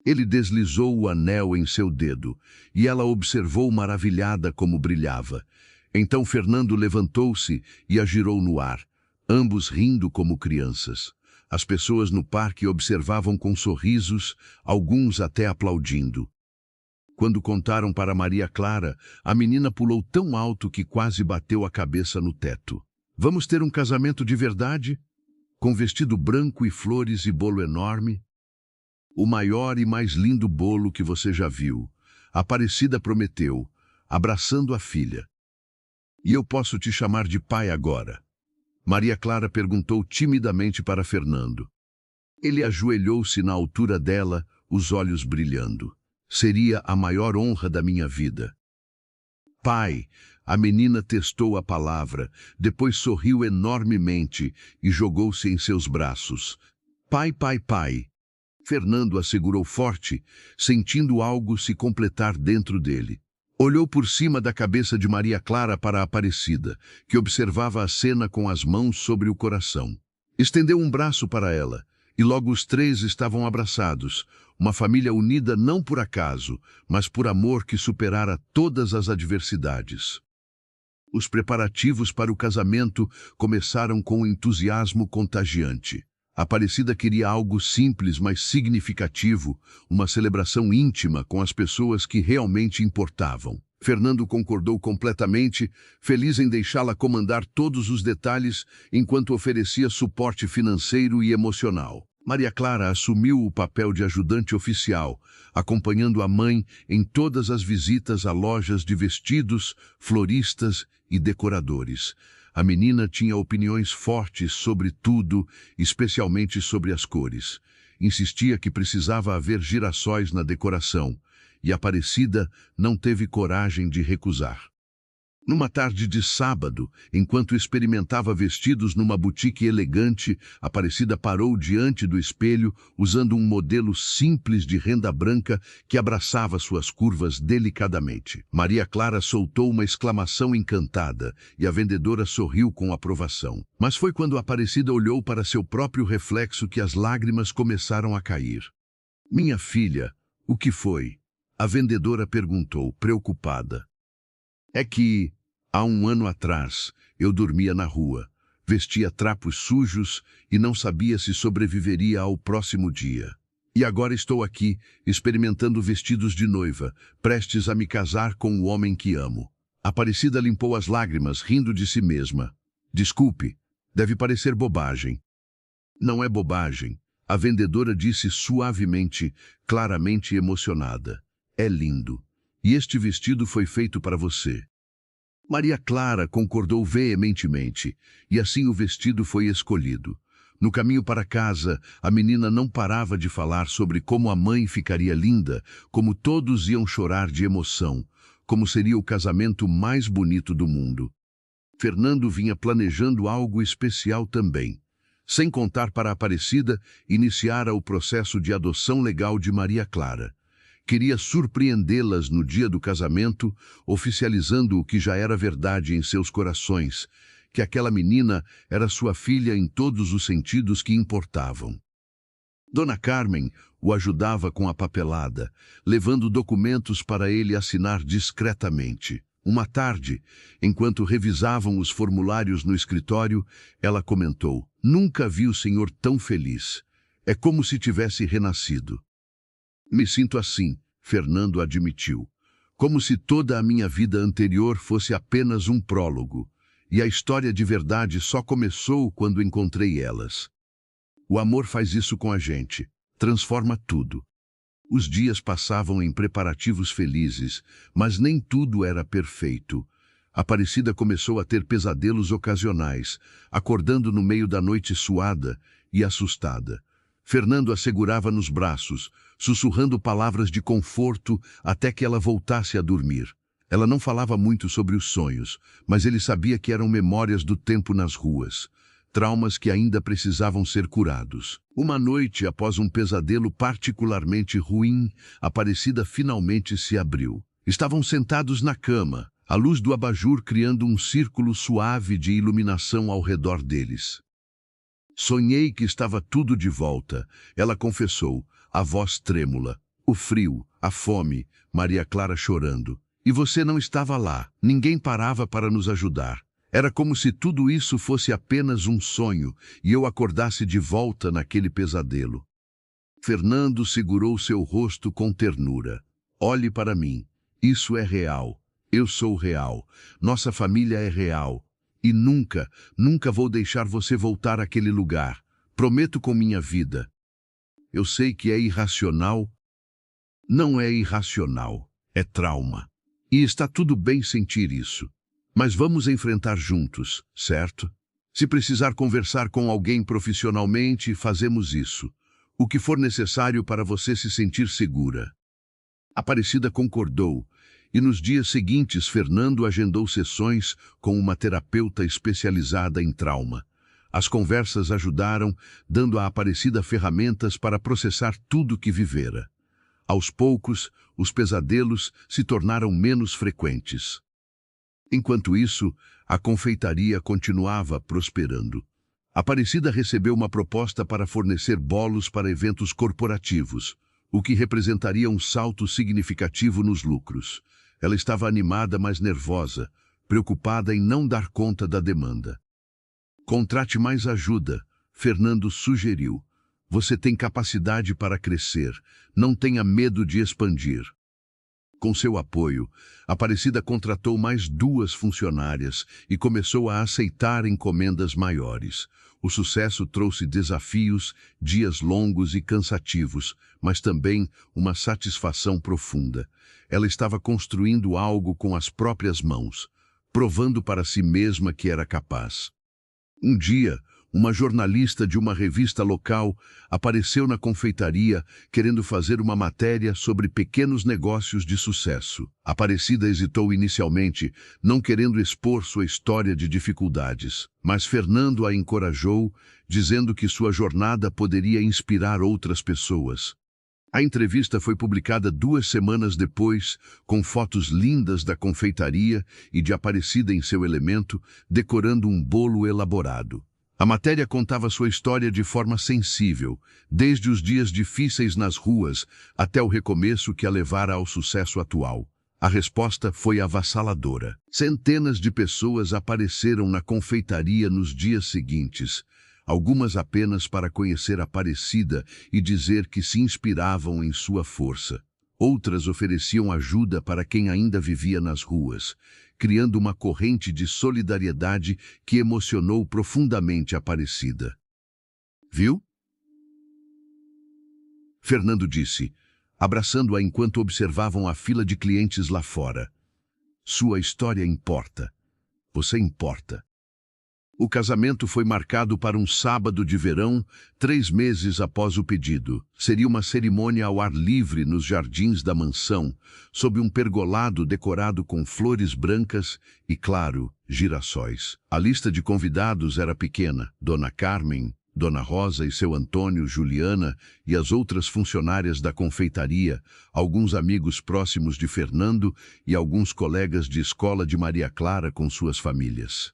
Ele deslizou o anel em seu dedo, e ela observou maravilhada como brilhava. Então Fernando levantou-se e a girou no ar, ambos rindo como crianças. As pessoas no parque observavam com sorrisos, alguns até aplaudindo. Quando contaram para Maria Clara, a menina pulou tão alto que quase bateu a cabeça no teto. "Vamos ter um casamento de verdade? Com vestido branco e flores e bolo enorme?" "O maior e mais lindo bolo que você já viu," Aparecida prometeu, abraçando a filha. "E eu posso te chamar de pai agora?" Maria Clara perguntou timidamente para Fernando. Ele ajoelhou-se na altura dela, os olhos brilhando. "Seria a maior honra da minha vida." "Pai," a menina testou a palavra, depois sorriu enormemente e jogou-se em seus braços. "Pai, pai, pai." Fernando a segurou forte, sentindo algo se completar dentro dele. Olhou por cima da cabeça de Maria Clara para a Aparecida, que observava a cena com as mãos sobre o coração. Estendeu um braço para ela, e logo os três estavam abraçados, uma família unida não por acaso, mas por amor que superara todas as adversidades. Os preparativos para o casamento começaram com um entusiasmo contagiante. Aparecida queria algo simples, mas significativo, uma celebração íntima com as pessoas que realmente importavam. Fernando concordou completamente, feliz em deixá-la comandar todos os detalhes enquanto oferecia suporte financeiro e emocional. Maria Clara assumiu o papel de ajudante oficial, acompanhando a mãe em todas as visitas a lojas de vestidos, floristas e decoradores. A menina tinha opiniões fortes sobre tudo, especialmente sobre as cores. Insistia que precisava haver girassóis na decoração, e Aparecida não teve coragem de recusar. Numa tarde de sábado, enquanto experimentava vestidos numa boutique elegante, Aparecida parou diante do espelho, usando um modelo simples de renda branca que abraçava suas curvas delicadamente. Maria Clara soltou uma exclamação encantada e a vendedora sorriu com aprovação. Mas foi quando Aparecida olhou para seu próprio reflexo que as lágrimas começaram a cair. "Minha filha, o que foi?" A vendedora perguntou, preocupada. "É que, há um ano atrás, eu dormia na rua, vestia trapos sujos e não sabia se sobreviveria ao próximo dia. E agora estou aqui, experimentando vestidos de noiva, prestes a me casar com o homem que amo." Aparecida limpou as lágrimas, rindo de si mesma. "Desculpe." Deve parecer bobagem. Não é bobagem. A vendedora disse suavemente, claramente emocionada. É lindo. E este vestido foi feito para você. Maria Clara concordou veementemente, e assim o vestido foi escolhido. No caminho para casa, a menina não parava de falar sobre como a mãe ficaria linda, como todos iam chorar de emoção, como seria o casamento mais bonito do mundo. Fernando vinha planejando algo especial também. Sem contar para a Aparecida, iniciara o processo de adoção legal de Maria Clara. Queria surpreendê-las no dia do casamento, oficializando o que já era verdade em seus corações, que aquela menina era sua filha em todos os sentidos que importavam. Dona Carmen o ajudava com a papelada, levando documentos para ele assinar discretamente. Uma tarde, enquanto revisavam os formulários no escritório, ela comentou: "Nunca vi o senhor tão feliz. É como se tivesse renascido." "Me sinto assim", Fernando admitiu. "Como se toda a minha vida anterior fosse apenas um prólogo, e a história de verdade só começou quando encontrei elas." O amor faz isso com a gente, transforma tudo. Os dias passavam em preparativos felizes, mas nem tudo era perfeito. Aparecida começou a ter pesadelos ocasionais, acordando no meio da noite suada e assustada. Fernando a segurava nos braços, sussurrando palavras de conforto até que ela voltasse a dormir. Ela não falava muito sobre os sonhos, mas ele sabia que eram memórias do tempo nas ruas. Traumas que ainda precisavam ser curados. Uma noite, após um pesadelo particularmente ruim, Aparecida finalmente se abriu. Estavam sentados na cama, a luz do abajur criando um círculo suave de iluminação ao redor deles. "Sonhei que estava tudo de volta", ela confessou, a voz trêmula. "O frio, a fome, Maria Clara chorando. E você não estava lá, ninguém parava para nos ajudar. Era como se tudo isso fosse apenas um sonho e eu acordasse de volta naquele pesadelo." Fernando segurou seu rosto com ternura. "Olhe para mim. Isso é real. Eu sou real. Nossa família é real. E nunca, nunca vou deixar você voltar àquele lugar. Prometo com minha vida." "Eu sei que é irracional." "Não é irracional. É trauma. E está tudo bem sentir isso. Mas vamos enfrentar juntos, certo? Se precisar conversar com alguém profissionalmente, fazemos isso. O que for necessário para você se sentir segura." Aparecida concordou, e nos dias seguintes Fernando agendou sessões com uma terapeuta especializada em trauma. As conversas ajudaram, dando à Aparecida ferramentas para processar tudo que vivera. Aos poucos, os pesadelos se tornaram menos frequentes. Enquanto isso, a confeitaria continuava prosperando. Aparecida recebeu uma proposta para fornecer bolos para eventos corporativos, o que representaria um salto significativo nos lucros. Ela estava animada, mas nervosa, preocupada em não dar conta da demanda. "Contrate mais ajuda", Fernando sugeriu. "Você tem capacidade para crescer, não tenha medo de expandir." Com seu apoio, Aparecida contratou mais 2 funcionárias e começou a aceitar encomendas maiores. O sucesso trouxe desafios, dias longos e cansativos, mas também uma satisfação profunda. Ela estava construindo algo com as próprias mãos, provando para si mesma que era capaz. Um dia, uma jornalista de uma revista local apareceu na confeitaria querendo fazer uma matéria sobre pequenos negócios de sucesso. Aparecida hesitou inicialmente, não querendo expor sua história de dificuldades, mas Fernando a encorajou, dizendo que sua jornada poderia inspirar outras pessoas. A entrevista foi publicada 2 semanas depois, com fotos lindas da confeitaria e de Aparecida em seu elemento, decorando um bolo elaborado. A matéria contava sua história de forma sensível, desde os dias difíceis nas ruas até o recomeço que a levara ao sucesso atual. A resposta foi avassaladora. Centenas de pessoas apareceram na confeitaria nos dias seguintes, algumas apenas para conhecer Aparecida e dizer que se inspiravam em sua força. Outras ofereciam ajuda para quem ainda vivia nas ruas, criando uma corrente de solidariedade que emocionou profundamente a Aparecida. Viu? Fernando disse, abraçando-a enquanto observavam a fila de clientes lá fora. Sua história importa. Você importa. O casamento foi marcado para um sábado de verão, 3 meses após o pedido. Seria uma cerimônia ao ar livre nos jardins da mansão, sob um pergolado decorado com flores brancas e, claro, girassóis. A lista de convidados era pequena. Dona Carmen, Dona Rosa e seu Antônio, Juliana e as outras funcionárias da confeitaria, alguns amigos próximos de Fernando e alguns colegas de escola de Maria Clara com suas famílias.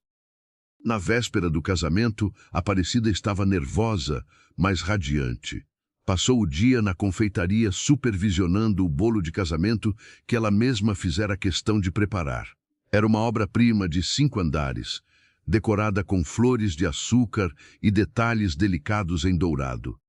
Na véspera do casamento, Aparecida estava nervosa, mas radiante. Passou o dia na confeitaria supervisionando o bolo de casamento que ela mesma fizera questão de preparar. Era uma obra-prima de 5 andares, decorada com flores de açúcar e detalhes delicados em dourado.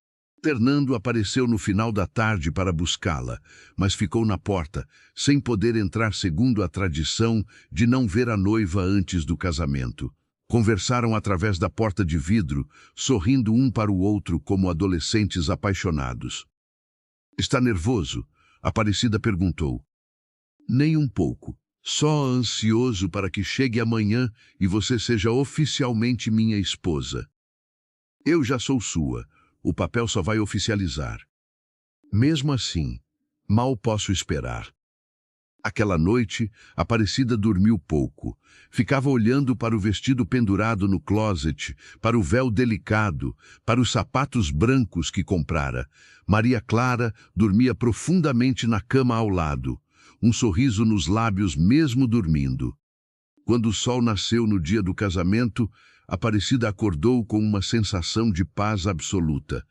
Fernando apareceu no final da tarde para buscá-la, mas ficou na porta, sem poder entrar segundo a tradição de não ver a noiva antes do casamento. Conversaram através da porta de vidro, sorrindo um para o outro como adolescentes apaixonados. Está nervoso? Aparecida perguntou. Nem um pouco. Só ansioso para que chegue amanhã e você seja oficialmente minha esposa. Eu já sou sua. O papel só vai oficializar. Mesmo assim, mal posso esperar. Aquela noite, Aparecida dormiu pouco. Ficava olhando para o vestido pendurado no closet, para o véu delicado, para os sapatos brancos que comprara. Maria Clara dormia profundamente na cama ao lado, um sorriso nos lábios mesmo dormindo. Quando o sol nasceu no dia do casamento, Aparecida acordou com uma sensação de paz absoluta.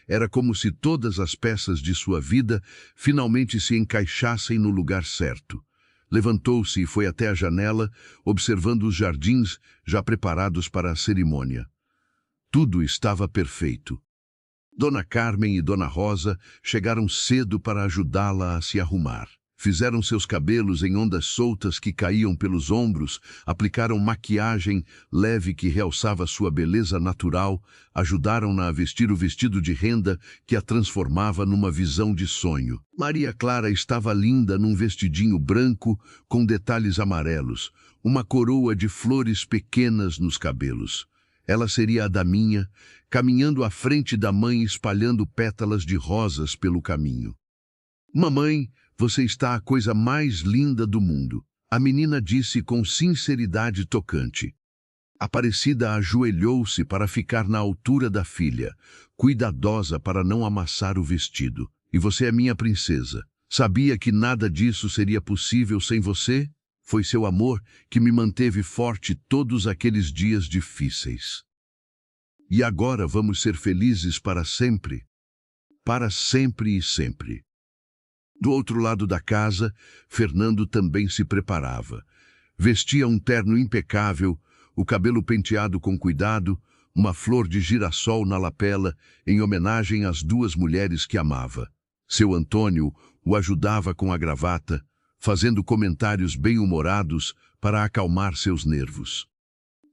Era como se todas as peças de sua vida finalmente se encaixassem no lugar certo. Levantou-se e foi até a janela, observando os jardins já preparados para a cerimônia. Tudo estava perfeito. Dona Carmen e Dona Rosa chegaram cedo para ajudá-la a se arrumar. Fizeram seus cabelos em ondas soltas que caíam pelos ombros, aplicaram maquiagem leve que realçava sua beleza natural, ajudaram-na a vestir o vestido de renda que a transformava numa visão de sonho. Maria Clara estava linda num vestidinho branco com detalhes amarelos, uma coroa de flores pequenas nos cabelos. Ela seria a daminha, caminhando à frente da mãe espalhando pétalas de rosas pelo caminho. Mamãe, você está a coisa mais linda do mundo, a menina disse com sinceridade tocante. Aparecida ajoelhou-se para ficar na altura da filha, cuidadosa para não amassar o vestido. E você é minha princesa. Sabia que nada disso seria possível sem você? Foi seu amor que me manteve forte todos aqueles dias difíceis. E agora vamos ser felizes para sempre? Para sempre e sempre. Do outro lado da casa, Fernando também se preparava. Vestia um terno impecável, o cabelo penteado com cuidado, uma flor de girassol na lapela, em homenagem às 2 mulheres que amava. Seu Antônio o ajudava com a gravata, fazendo comentários bem-humorados para acalmar seus nervos.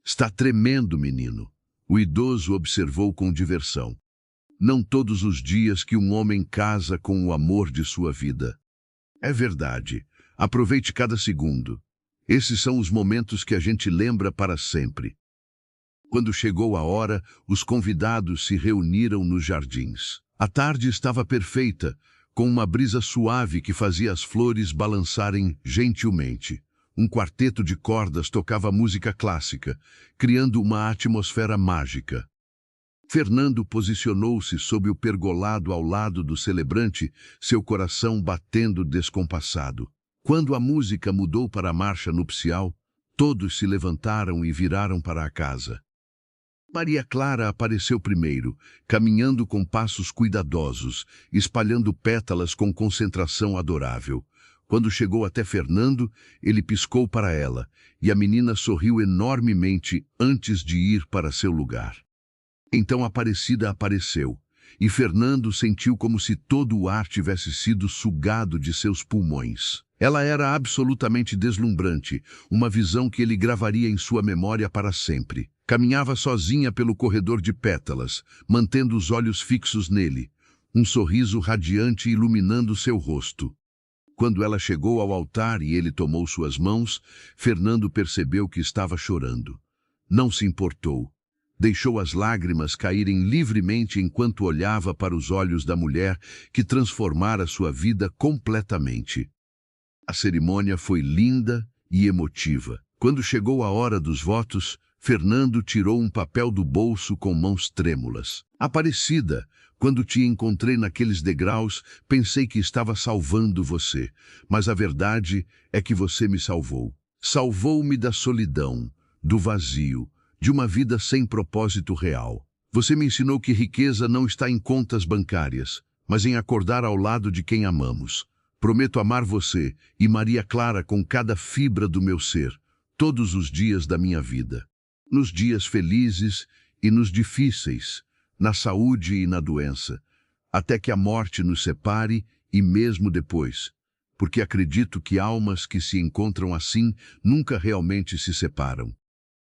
Está tremendo, menino, o idoso observou com diversão. Não todos os dias que um homem casa com o amor de sua vida. É verdade. Aproveite cada segundo. Esses são os momentos que a gente lembra para sempre. Quando chegou a hora, os convidados se reuniram nos jardins. A tarde estava perfeita, com uma brisa suave que fazia as flores balançarem gentilmente. Um quarteto de cordas tocava música clássica, criando uma atmosfera mágica. Fernando posicionou-se sob o pergolado ao lado do celebrante, seu coração batendo descompassado. Quando a música mudou para a marcha nupcial, todos se levantaram e viraram para a casa. Maria Clara apareceu primeiro, caminhando com passos cuidadosos, espalhando pétalas com concentração adorável. Quando chegou até Fernando, ele piscou para ela, e a menina sorriu enormemente antes de ir para seu lugar. Então Aparecida apareceu, e Fernando sentiu como se todo o ar tivesse sido sugado de seus pulmões. Ela era absolutamente deslumbrante, uma visão que ele gravaria em sua memória para sempre. Caminhava sozinha pelo corredor de pétalas, mantendo os olhos fixos nele, um sorriso radiante iluminando seu rosto. Quando ela chegou ao altar e ele tomou suas mãos, Fernando percebeu que estava chorando. Não se importou. Deixou as lágrimas caírem livremente enquanto olhava para os olhos da mulher que transformara sua vida completamente. A cerimônia foi linda e emotiva. Quando chegou a hora dos votos, Fernando tirou um papel do bolso com mãos trêmulas. Aparecida, quando te encontrei naqueles degraus, pensei que estava salvando você, mas a verdade é que você me salvou. Salvou-me da solidão, do vazio, de uma vida sem propósito real. Você me ensinou que riqueza não está em contas bancárias, mas em acordar ao lado de quem amamos. Prometo amar você e Maria Clara com cada fibra do meu ser, todos os dias da minha vida. Nos dias felizes e nos difíceis, na saúde e na doença, até que a morte nos separe e mesmo depois, porque acredito que almas que se encontram assim nunca realmente se separam.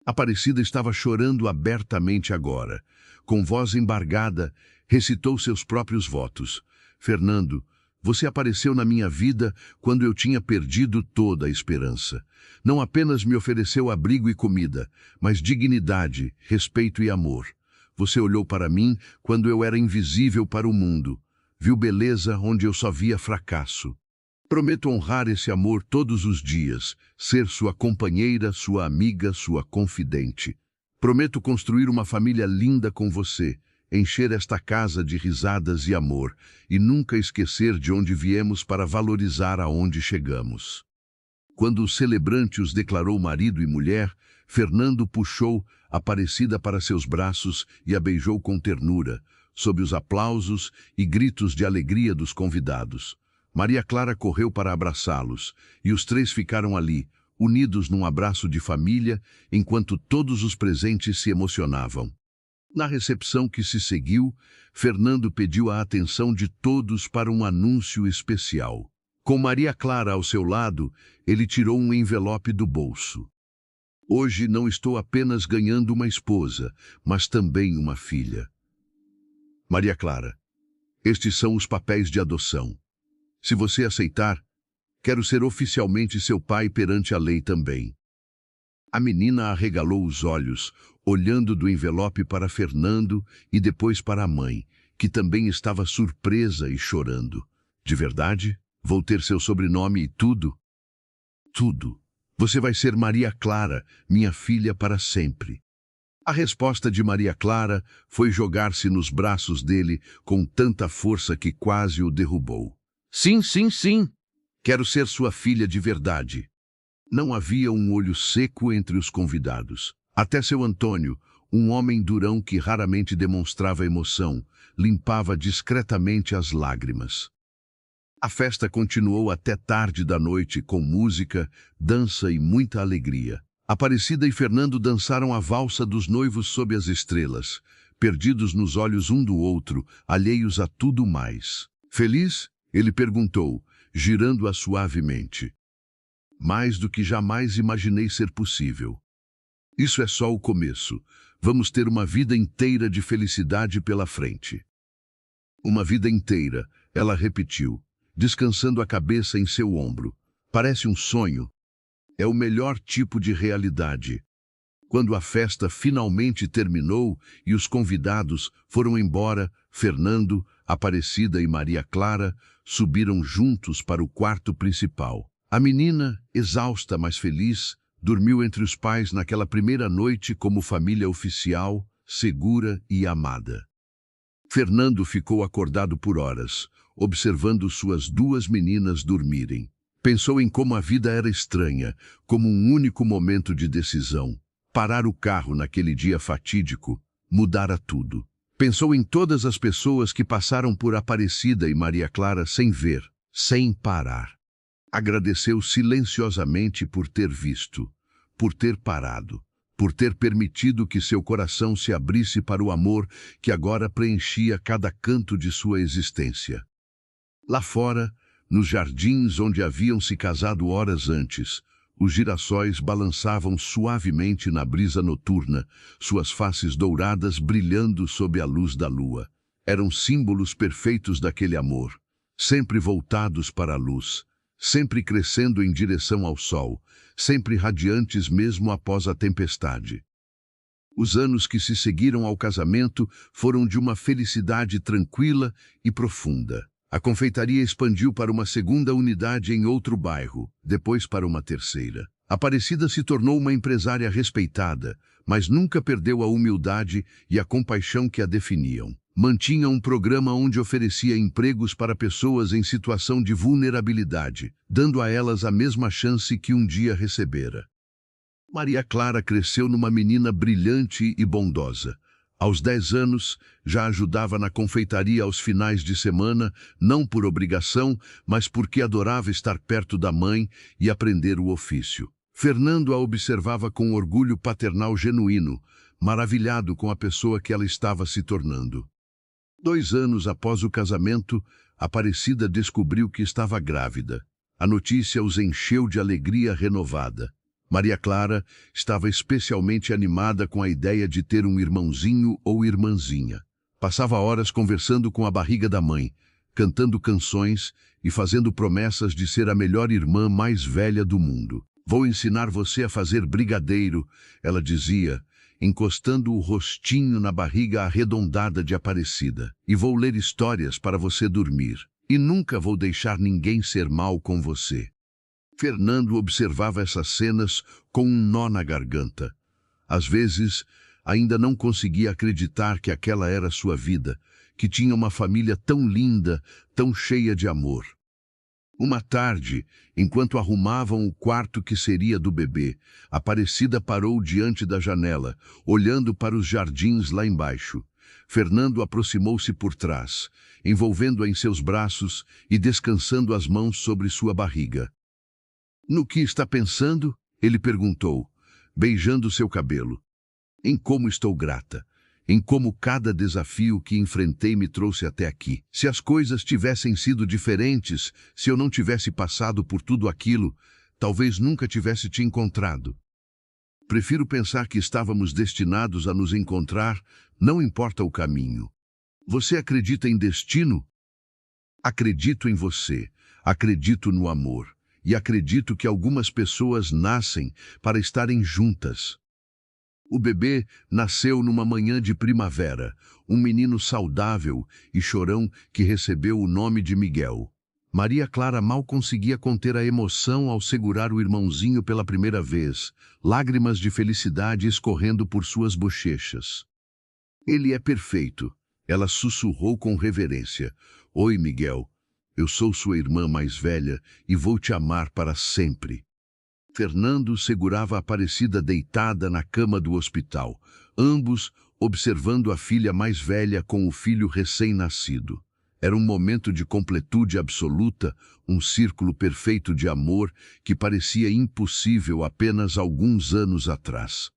Aparecida estava chorando abertamente agora. Com voz embargada, recitou seus próprios votos. Fernando, você apareceu na minha vida quando eu tinha perdido toda a esperança. Não apenas me ofereceu abrigo e comida, mas dignidade, respeito e amor. Você olhou para mim quando eu era invisível para o mundo. Viu beleza onde eu só via fracasso. Prometo honrar esse amor todos os dias, ser sua companheira, sua amiga, sua confidente. Prometo construir uma família linda com você, encher esta casa de risadas e amor, e nunca esquecer de onde viemos para valorizar aonde chegamos. Quando o celebrante os declarou marido e mulher, Fernando puxou Aparecida para seus braços e a beijou com ternura, sob os aplausos e gritos de alegria dos convidados. Maria Clara correu para abraçá-los, e os três ficaram ali, unidos num abraço de família, enquanto todos os presentes se emocionavam. Na recepção que se seguiu, Fernando pediu a atenção de todos para um anúncio especial. Com Maria Clara ao seu lado, ele tirou um envelope do bolso. Hoje não estou apenas ganhando uma esposa, mas também uma filha. Maria Clara, estes são os papéis de adoção. Se você aceitar, quero ser oficialmente seu pai perante a lei também. A menina arregalou os olhos, olhando do envelope para Fernando e depois para a mãe, que também estava surpresa e chorando. De verdade? Vou ter seu sobrenome e tudo? Tudo. Você vai ser Maria Clara, minha filha para sempre. A resposta de Maria Clara foi jogar-se nos braços dele com tanta força que quase o derrubou. Sim, sim, sim. Quero ser sua filha de verdade. Não havia um olho seco entre os convidados. Até seu Antônio, um homem durão que raramente demonstrava emoção, limpava discretamente as lágrimas. A festa continuou até tarde da noite com música, dança e muita alegria. Aparecida e Fernando dançaram a valsa dos noivos sob as estrelas, perdidos nos olhos um do outro, alheios a tudo mais. Feliz? Ele perguntou, girando-a suavemente. Mais do que jamais imaginei ser possível. Isso é só o começo. Vamos ter uma vida inteira de felicidade pela frente. Uma vida inteira, ela repetiu, descansando a cabeça em seu ombro. Parece um sonho. É o melhor tipo de realidade. Quando a festa finalmente terminou e os convidados foram embora, Fernando, Aparecida e Maria Clara subiram juntos para o quarto principal. A menina, exausta mas feliz, dormiu entre os pais naquela primeira noite como família oficial, segura e amada. Fernando ficou acordado por horas, observando suas duas meninas dormirem. Pensou em como a vida era estranha, como um único momento de decisão. Parar o carro naquele dia fatídico mudara tudo. Pensou em todas as pessoas que passaram por Aparecida e Maria Clara sem ver, sem parar. Agradeceu silenciosamente por ter visto, por ter parado, por ter permitido que seu coração se abrisse para o amor que agora preenchia cada canto de sua existência. Lá fora, nos jardins onde haviam se casado horas antes, os girassóis balançavam suavemente na brisa noturna, suas faces douradas brilhando sob a luz da lua. Eram símbolos perfeitos daquele amor, sempre voltados para a luz, sempre crescendo em direção ao sol, sempre radiantes mesmo após a tempestade. Os anos que se seguiram ao casamento foram de uma felicidade tranquila e profunda. A confeitaria expandiu para uma segunda unidade em outro bairro, depois para uma terceira. Aparecida se tornou uma empresária respeitada, mas nunca perdeu a humildade e a compaixão que a definiam. Mantinha um programa onde oferecia empregos para pessoas em situação de vulnerabilidade, dando a elas a mesma chance que um dia recebera. Maria Clara cresceu numa menina brilhante e bondosa. Aos 10 anos, já ajudava na confeitaria aos finais de semana, não por obrigação, mas porque adorava estar perto da mãe e aprender o ofício. Fernando a observava com orgulho paternal genuíno, maravilhado com a pessoa que ela estava se tornando. 2 anos após o casamento, Aparecida descobriu que estava grávida. A notícia os encheu de alegria renovada. Maria Clara estava especialmente animada com a ideia de ter um irmãozinho ou irmãzinha. Passava horas conversando com a barriga da mãe, cantando canções e fazendo promessas de ser a melhor irmã mais velha do mundo. "Vou ensinar você a fazer brigadeiro", ela dizia, encostando o rostinho na barriga arredondada de Aparecida. "E vou ler histórias para você dormir. E nunca vou deixar ninguém ser mal com você." Fernando observava essas cenas com um nó na garganta. Às vezes, ainda não conseguia acreditar que aquela era sua vida, que tinha uma família tão linda, tão cheia de amor. Uma tarde, enquanto arrumavam o quarto que seria do bebê, Aparecida parou diante da janela, olhando para os jardins lá embaixo. Fernando aproximou-se por trás, envolvendo-a em seus braços e descansando as mãos sobre sua barriga. "No que está pensando?" ele perguntou, beijando seu cabelo. "Em como estou grata. Em como cada desafio que enfrentei me trouxe até aqui. Se as coisas tivessem sido diferentes, se eu não tivesse passado por tudo aquilo, talvez nunca tivesse te encontrado. Prefiro pensar que estávamos destinados a nos encontrar, não importa o caminho. Você acredita em destino?" "Acredito em você. Acredito no amor. E acredito que algumas pessoas nascem para estarem juntas." O bebê nasceu numa manhã de primavera, um menino saudável e chorão que recebeu o nome de Miguel. Maria Clara mal conseguia conter a emoção ao segurar o irmãozinho pela primeira vez, lágrimas de felicidade escorrendo por suas bochechas. "Ele é perfeito", ela sussurrou com reverência. "Oi, Miguel. Eu sou sua irmã mais velha e vou te amar para sempre." Fernando segurava a Aparecida deitada na cama do hospital, ambos observando a filha mais velha com o filho recém-nascido. Era um momento de completude absoluta, um círculo perfeito de amor que parecia impossível apenas alguns anos atrás.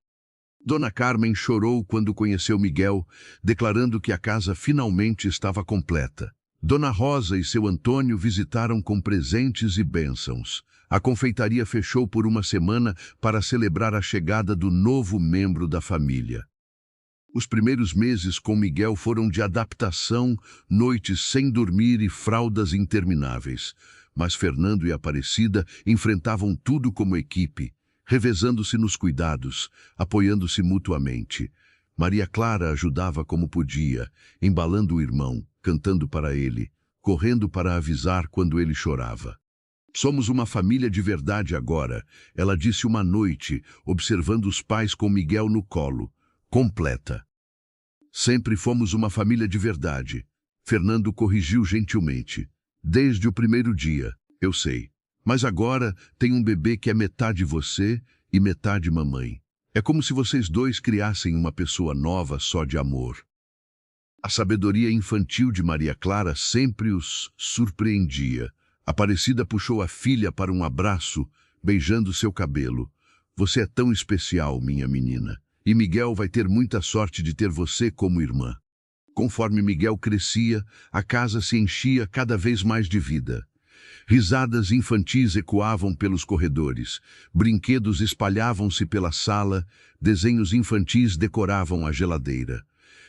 Dona Carmen chorou quando conheceu Miguel, declarando que a casa finalmente estava completa. Dona Rosa e seu Antônio visitaram com presentes e bênçãos. A confeitaria fechou por uma semana para celebrar a chegada do novo membro da família. Os primeiros meses com Miguel foram de adaptação, noites sem dormir e fraldas intermináveis. Mas Fernando e Aparecida enfrentavam tudo como equipe, revezando-se nos cuidados, apoiando-se mutuamente. Maria Clara ajudava como podia, embalando o irmão, cantando para ele, correndo para avisar quando ele chorava. "Somos uma família de verdade agora", ela disse uma noite, observando os pais com Miguel no colo. "Completa." "Sempre fomos uma família de verdade", Fernando corrigiu gentilmente. "Desde o primeiro dia, eu sei. Mas agora tem um bebê que é metade você e metade mamãe. É como se vocês dois criassem uma pessoa nova só de amor." A sabedoria infantil de Maria Clara sempre os surpreendia. Aparecida puxou a filha para um abraço, beijando seu cabelo. Você é tão especial, minha menina. E Miguel vai ter muita sorte de ter você como irmã. Conforme Miguel crescia, a casa se enchia cada vez mais de vida. Risadas infantis ecoavam pelos corredores, brinquedos espalhavam-se pela sala, desenhos infantis decoravam a geladeira.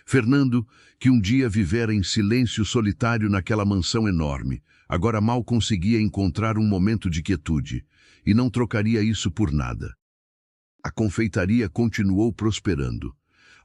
Fernando, que um dia vivera em silêncio solitário naquela mansão enorme, agora mal conseguia encontrar um momento de quietude, e não trocaria isso por nada. A confeitaria continuou prosperando.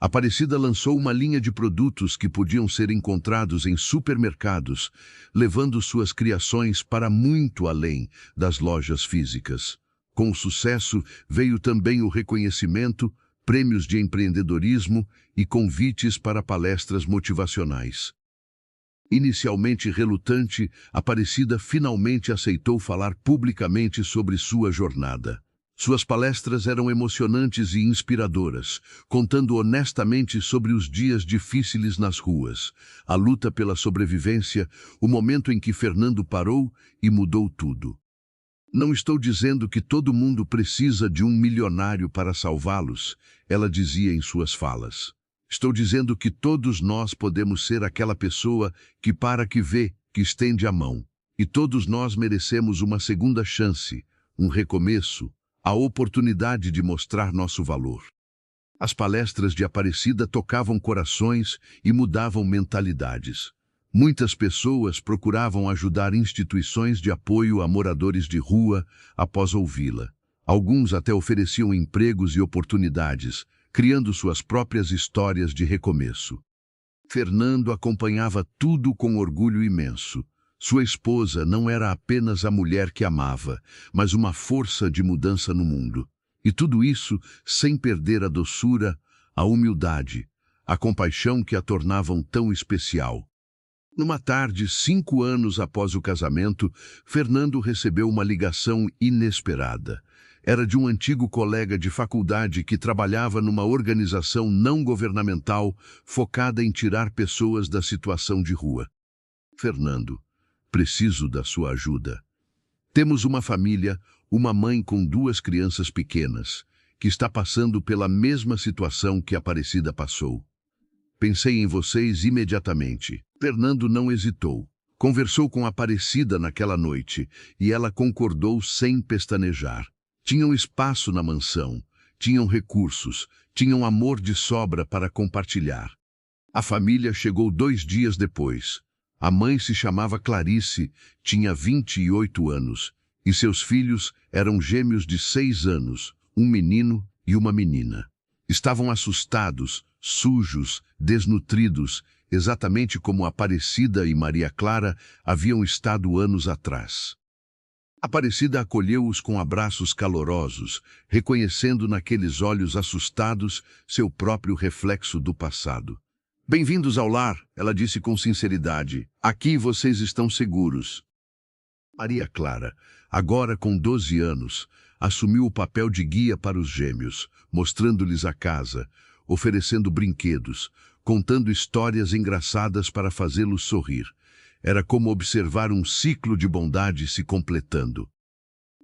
Aparecida lançou uma linha de produtos que podiam ser encontrados em supermercados, levando suas criações para muito além das lojas físicas. Com o sucesso veio também o reconhecimento, prêmios de empreendedorismo e convites para palestras motivacionais. Inicialmente relutante, Aparecida finalmente aceitou falar publicamente sobre sua jornada. Suas palestras eram emocionantes e inspiradoras, contando honestamente sobre os dias difíceis nas ruas, a luta pela sobrevivência, o momento em que Fernando parou e mudou tudo. Não estou dizendo que todo mundo precisa de um milionário para salvá-los, ela dizia em suas falas. Estou dizendo que todos nós podemos ser aquela pessoa que para que vê, que estende a mão. E todos nós merecemos uma segunda chance, um recomeço, a oportunidade de mostrar nosso valor. As palestras de Aparecida tocavam corações e mudavam mentalidades. Muitas pessoas procuravam ajudar instituições de apoio a moradores de rua após ouvi-la. Alguns até ofereciam empregos e oportunidades, criando suas próprias histórias de recomeço. Fernando acompanhava tudo com orgulho imenso. Sua esposa não era apenas a mulher que amava, mas uma força de mudança no mundo. E tudo isso sem perder a doçura, a humildade, a compaixão que a tornavam tão especial. Numa tarde, 5 anos após o casamento, Fernando recebeu uma ligação inesperada. Era de um antigo colega de faculdade que trabalhava numa organização não governamental focada em tirar pessoas da situação de rua. Fernando, preciso da sua ajuda. Temos uma família, uma mãe com 2 crianças pequenas, que está passando pela mesma situação que Aparecida passou. Pensei em vocês imediatamente. Fernando não hesitou. Conversou com Aparecida naquela noite e ela concordou sem pestanejar. Tinham espaço na mansão, tinham recursos, tinham amor de sobra para compartilhar. A família chegou 2 dias depois. A mãe se chamava Clarice, tinha 28 anos, e seus filhos eram gêmeos de 6 anos, um menino e uma menina. Estavam assustados, sujos, desnutridos, exatamente como Aparecida e Maria Clara haviam estado anos atrás. Aparecida acolheu-os com abraços calorosos, reconhecendo naqueles olhos assustados seu próprio reflexo do passado. Bem-vindos ao lar, ela disse com sinceridade. Aqui vocês estão seguros. Maria Clara, agora com 12 anos, assumiu o papel de guia para os gêmeos, mostrando-lhes a casa, oferecendo brinquedos, contando histórias engraçadas para fazê-los sorrir. Era como observar um ciclo de bondade se completando.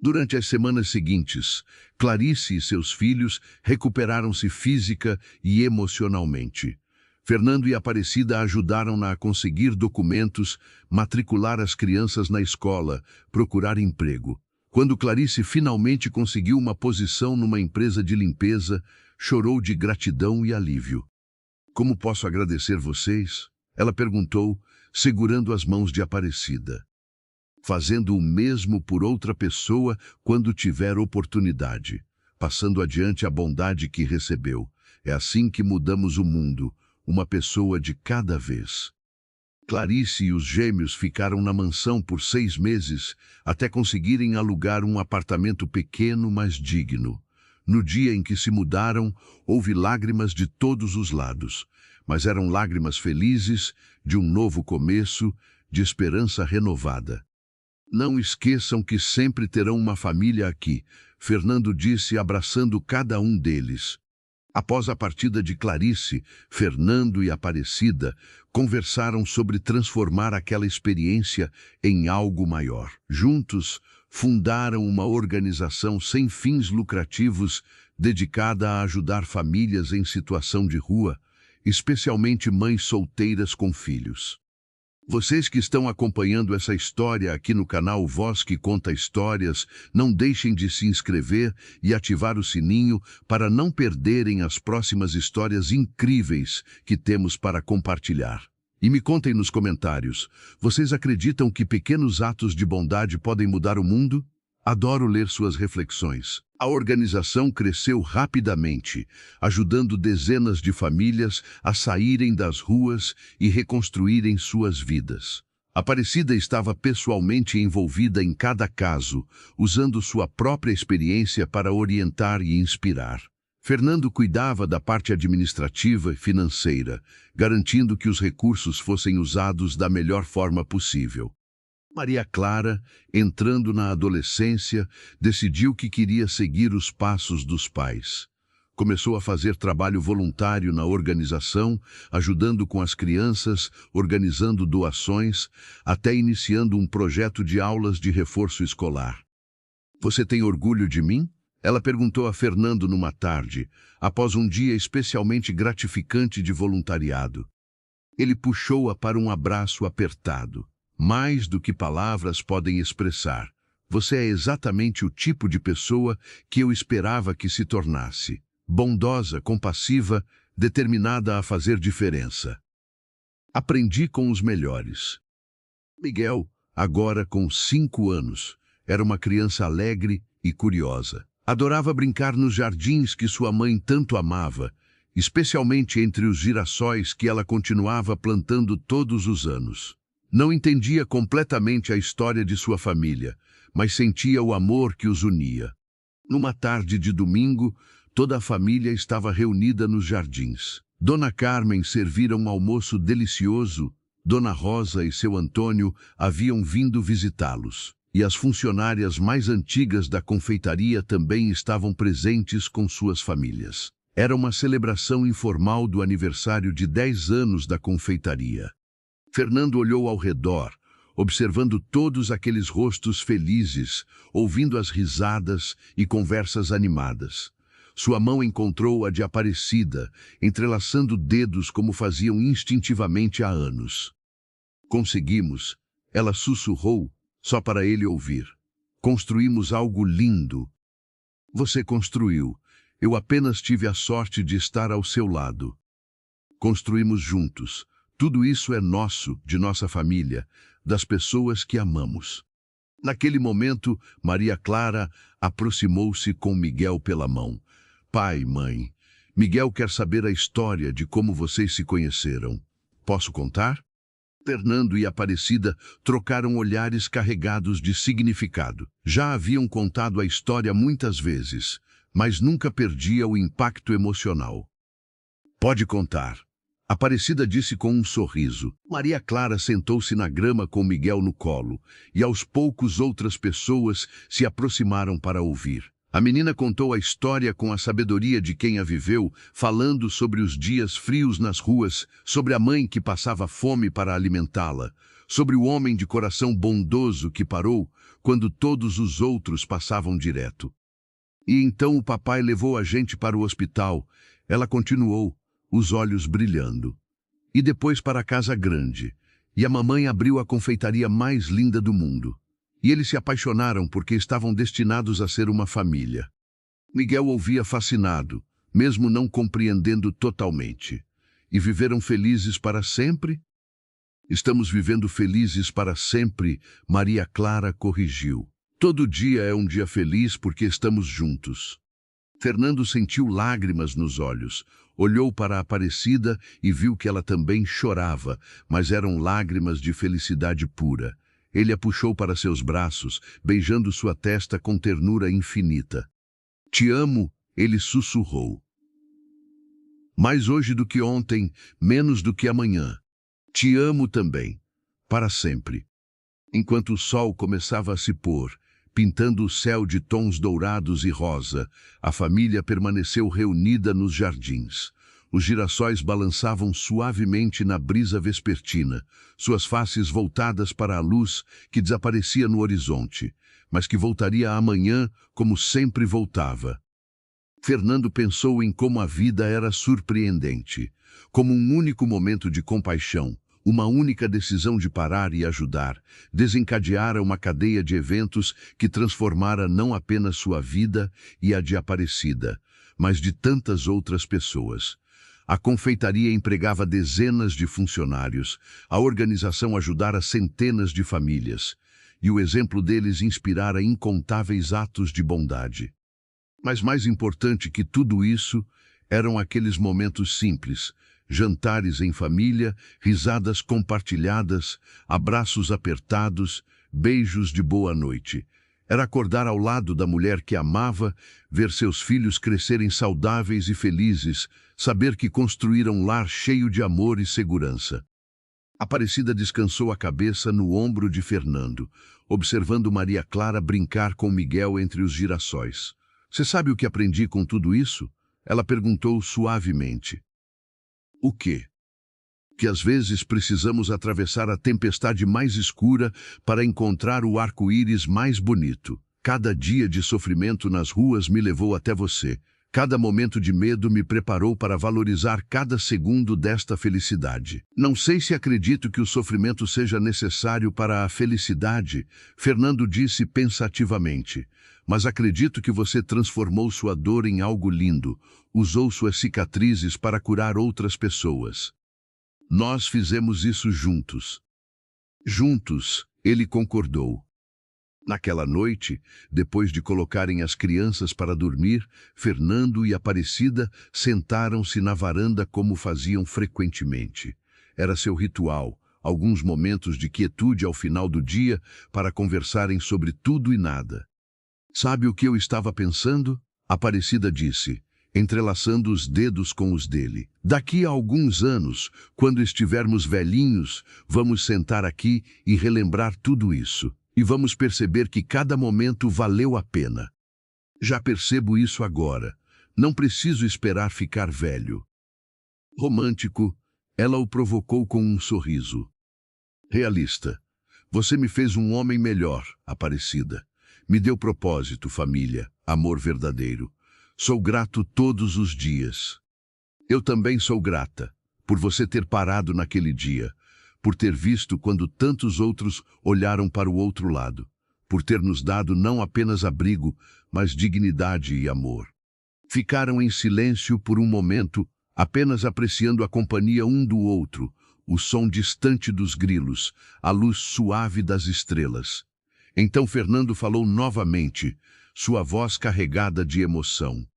Durante as semanas seguintes, Clarice e seus filhos recuperaram-se física e emocionalmente. Fernando e Aparecida ajudaram-na a conseguir documentos, matricular as crianças na escola, procurar emprego. Quando Clarice finalmente conseguiu uma posição numa empresa de limpeza, chorou de gratidão e alívio. Como posso agradecer vocês? Ela perguntou, segurando as mãos de Aparecida. Fazendo o mesmo por outra pessoa quando tiver oportunidade, passando adiante a bondade que recebeu. É assim que mudamos o mundo, uma pessoa de cada vez. Clarice e os gêmeos ficaram na mansão por 6 meses, até conseguirem alugar um apartamento pequeno, mas digno. No dia em que se mudaram, houve lágrimas de todos os lados, mas eram lágrimas felizes, de um novo começo, de esperança renovada. Não esqueçam que sempre terão uma família aqui, Fernando disse abraçando cada um deles. Após a partida de Clarice, Fernando e Aparecida conversaram sobre transformar aquela experiência em algo maior. Juntos, fundaram uma organização sem fins lucrativos dedicada a ajudar famílias em situação de rua, especialmente mães solteiras com filhos. Vocês que estão acompanhando essa história aqui no canal Voz que Conta Histórias, não deixem de se inscrever e ativar o sininho para não perderem as próximas histórias incríveis que temos para compartilhar. E me contem nos comentários, vocês acreditam que pequenos atos de bondade podem mudar o mundo? Adoro ler suas reflexões. A organização cresceu rapidamente, ajudando dezenas de famílias a saírem das ruas e reconstruírem suas vidas. Aparecida estava pessoalmente envolvida em cada caso, usando sua própria experiência para orientar e inspirar. Fernando cuidava da parte administrativa e financeira, garantindo que os recursos fossem usados da melhor forma possível. Maria Clara, entrando na adolescência, decidiu que queria seguir os passos dos pais. Começou a fazer trabalho voluntário na organização, ajudando com as crianças, organizando doações, até iniciando um projeto de aulas de reforço escolar. "Você tem orgulho de mim?" Ela perguntou a Fernando numa tarde, após um dia especialmente gratificante de voluntariado. Ele puxou-a para um abraço apertado. "Mais do que palavras podem expressar. Você é exatamente o tipo de pessoa que eu esperava que se tornasse. Bondosa, compassiva, determinada a fazer diferença. Aprendi com os melhores." Miguel, agora com 5 anos, era uma criança alegre e curiosa. Adorava brincar nos jardins que sua mãe tanto amava, especialmente entre os girassóis que ela continuava plantando todos os anos. Não entendia completamente a história de sua família, mas sentia o amor que os unia. Numa tarde de domingo, toda a família estava reunida nos jardins. Dona Carmen servira um almoço delicioso, Dona Rosa e seu Antônio haviam vindo visitá-los. E as funcionárias mais antigas da confeitaria também estavam presentes com suas famílias. Era uma celebração informal do aniversário de 10 anos da confeitaria. Fernando olhou ao redor, observando todos aqueles rostos felizes, ouvindo as risadas e conversas animadas. Sua mão encontrou a de Aparecida, entrelaçando dedos como faziam instintivamente há anos. "Conseguimos", ela sussurrou, só para ele ouvir. "Construímos algo lindo." "Você construiu. Eu apenas tive a sorte de estar ao seu lado." "Construímos juntos. Tudo isso é nosso, de nossa família, das pessoas que amamos." Naquele momento, Maria Clara aproximou-se com Miguel pela mão. "Pai, mãe, Miguel quer saber a história de como vocês se conheceram. Posso contar?" Fernando e Aparecida trocaram olhares carregados de significado. Já haviam contado a história muitas vezes, mas nunca perdia o impacto emocional. "Pode contar." Aparecida disse com um sorriso. Maria Clara sentou-se na grama com Miguel no colo, e aos poucos outras pessoas se aproximaram para ouvir. A menina contou a história com a sabedoria de quem a viveu, falando sobre os dias frios nas ruas, sobre a mãe que passava fome para alimentá-la, sobre o homem de coração bondoso que parou quando todos os outros passavam direto. "E então o papai levou a gente para o hospital", ela continuou, os olhos brilhando. "E depois para a casa grande, e a mamãe abriu a confeitaria mais linda do mundo. E eles se apaixonaram porque estavam destinados a ser uma família." Miguel ouvia fascinado, mesmo não compreendendo totalmente. "E viveram felizes para sempre?" "Estamos vivendo felizes para sempre", Maria Clara corrigiu. "Todo dia é um dia feliz porque estamos juntos." Fernando sentiu lágrimas nos olhos, olhou para a Aparecida e viu que ela também chorava, mas eram lágrimas de felicidade pura. Ele a puxou para seus braços, beijando sua testa com ternura infinita. "Te amo", ele sussurrou. "Mais hoje do que ontem, menos do que amanhã. Te amo também, para sempre." Enquanto o sol começava a se pôr, pintando o céu de tons dourados e rosa, a família permaneceu reunida nos jardins. Os girassóis balançavam suavemente na brisa vespertina, suas faces voltadas para a luz que desaparecia no horizonte. mas que voltaria amanhã como sempre voltava. Fernando pensou em como a vida era surpreendente, como um único momento de compaixão, uma única decisão de parar e ajudar, desencadeara uma cadeia de eventos que transformara não apenas sua vida e a de Aparecida, mas de tantas outras pessoas. A confeitaria empregava dezenas de funcionários, a organização ajudara centenas de famílias, e o exemplo deles inspirara incontáveis atos de bondade. Mas mais importante que tudo isso eram aqueles momentos simples, jantares em família, risadas compartilhadas, abraços apertados, beijos de boa noite. Era acordar ao lado da mulher que amava, ver seus filhos crescerem saudáveis e felizes, saber que construíram um lar cheio de amor e segurança. Aparecida descansou a cabeça no ombro de Fernando, observando Maria Clara brincar com Miguel entre os girassóis. Você sabe o que aprendi com tudo isso? Ela perguntou suavemente. O quê? Que às vezes precisamos atravessar a tempestade mais escura para encontrar o arco-íris mais bonito. Cada dia de sofrimento nas ruas me levou até você. Cada momento de medo me preparou para valorizar cada segundo desta felicidade. Não sei se acredito que o sofrimento seja necessário para a felicidade, Fernando disse pensativamente. Mas acredito que você transformou sua dor em algo lindo, usou suas cicatrizes para curar outras pessoas. Nós fizemos isso juntos. Juntos, ele concordou. Naquela noite, depois de colocarem as crianças para dormir, Fernando e Aparecida sentaram-se na varanda como faziam frequentemente. Era seu ritual, alguns momentos de quietude ao final do dia para conversarem sobre tudo e nada. Sabe o que eu estava pensando? Aparecida disse, entrelaçando os dedos com os dele. Daqui a alguns anos, quando estivermos velhinhos, vamos sentar aqui e relembrar tudo isso. E vamos perceber que cada momento valeu a pena. Já percebo isso agora. Não preciso esperar ficar velho. Romântico, ela o provocou com um sorriso. Realista. Você me fez um homem melhor, Aparecida. Me deu propósito, família, amor verdadeiro. Sou grato todos os dias. Eu também sou grata, por você ter parado naquele dia, por ter visto quando tantos outros olharam para o outro lado, por ter nos dado não apenas abrigo, mas dignidade e amor. Ficaram em silêncio por um momento, apenas apreciando a companhia um do outro, o som distante dos grilos, a luz suave das estrelas. Então Fernando falou novamente, sua voz carregada de emoção.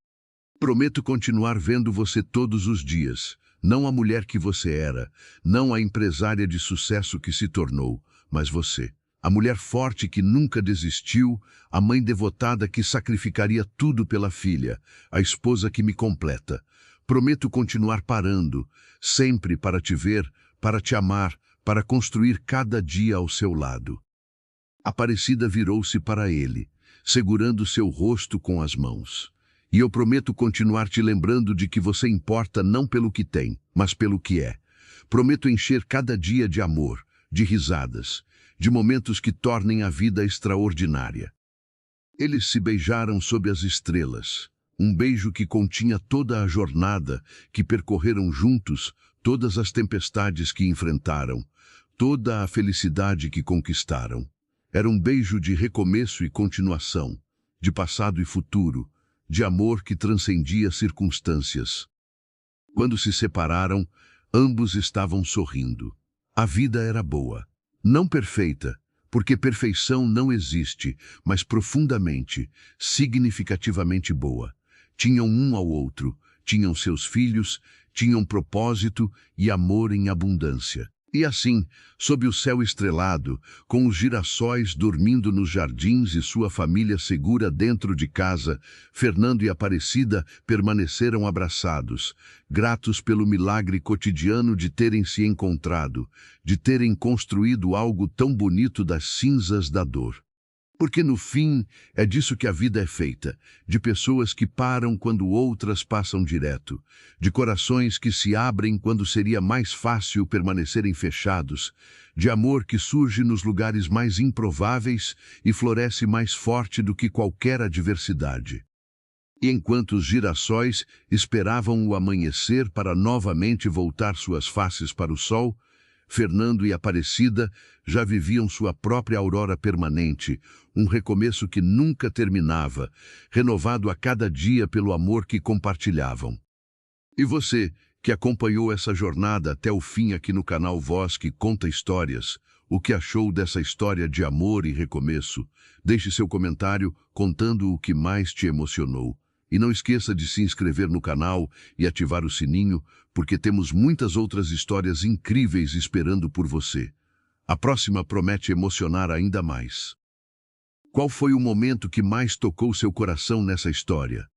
Prometo continuar vendo você todos os dias, não a mulher que você era, não a empresária de sucesso que se tornou, mas você, a mulher forte que nunca desistiu, a mãe devotada que sacrificaria tudo pela filha, a esposa que me completa. Prometo continuar parando, sempre para te ver, para te amar, para construir cada dia ao seu lado. Aparecida virou-se para ele, segurando seu rosto com as mãos. E eu prometo continuar te lembrando de que você importa não pelo que tem, mas pelo que é. Prometo encher cada dia de amor, de risadas, de momentos que tornem a vida extraordinária. Eles se beijaram sob as estrelas, um beijo que continha toda a jornada que percorreram juntos, todas as tempestades que enfrentaram, toda a felicidade que conquistaram. Era um beijo de recomeço e continuação, de passado e futuro, de amor que transcendia circunstâncias. Quando se separaram, ambos estavam sorrindo. A vida era boa. Não perfeita, porque perfeição não existe, mas profundamente, significativamente boa. Tinham um ao outro, tinham seus filhos, tinham propósito e amor em abundância. E assim, sob o céu estrelado, com os girassóis dormindo nos jardins e sua família segura dentro de casa, Fernando e Aparecida permaneceram abraçados, gratos pelo milagre cotidiano de terem se encontrado, de terem construído algo tão bonito das cinzas da dor. Porque no fim é disso que a vida é feita, de pessoas que param quando outras passam direto, de corações que se abrem quando seria mais fácil permanecerem fechados, de amor que surge nos lugares mais improváveis e floresce mais forte do que qualquer adversidade. E enquanto os girassóis esperavam o amanhecer para novamente voltar suas faces para o sol, Fernando e Aparecida já viviam sua própria aurora permanente, um recomeço que nunca terminava, renovado a cada dia pelo amor que compartilhavam. E você, que acompanhou essa jornada até o fim aqui no canal Voz que Conta Histórias, o que achou dessa história de amor e recomeço? Deixe seu comentário contando o que mais te emocionou. E não esqueça de se inscrever no canal e ativar o sininho, porque temos muitas outras histórias incríveis esperando por você. A próxima promete emocionar ainda mais. Qual foi o momento que mais tocou seu coração nessa história?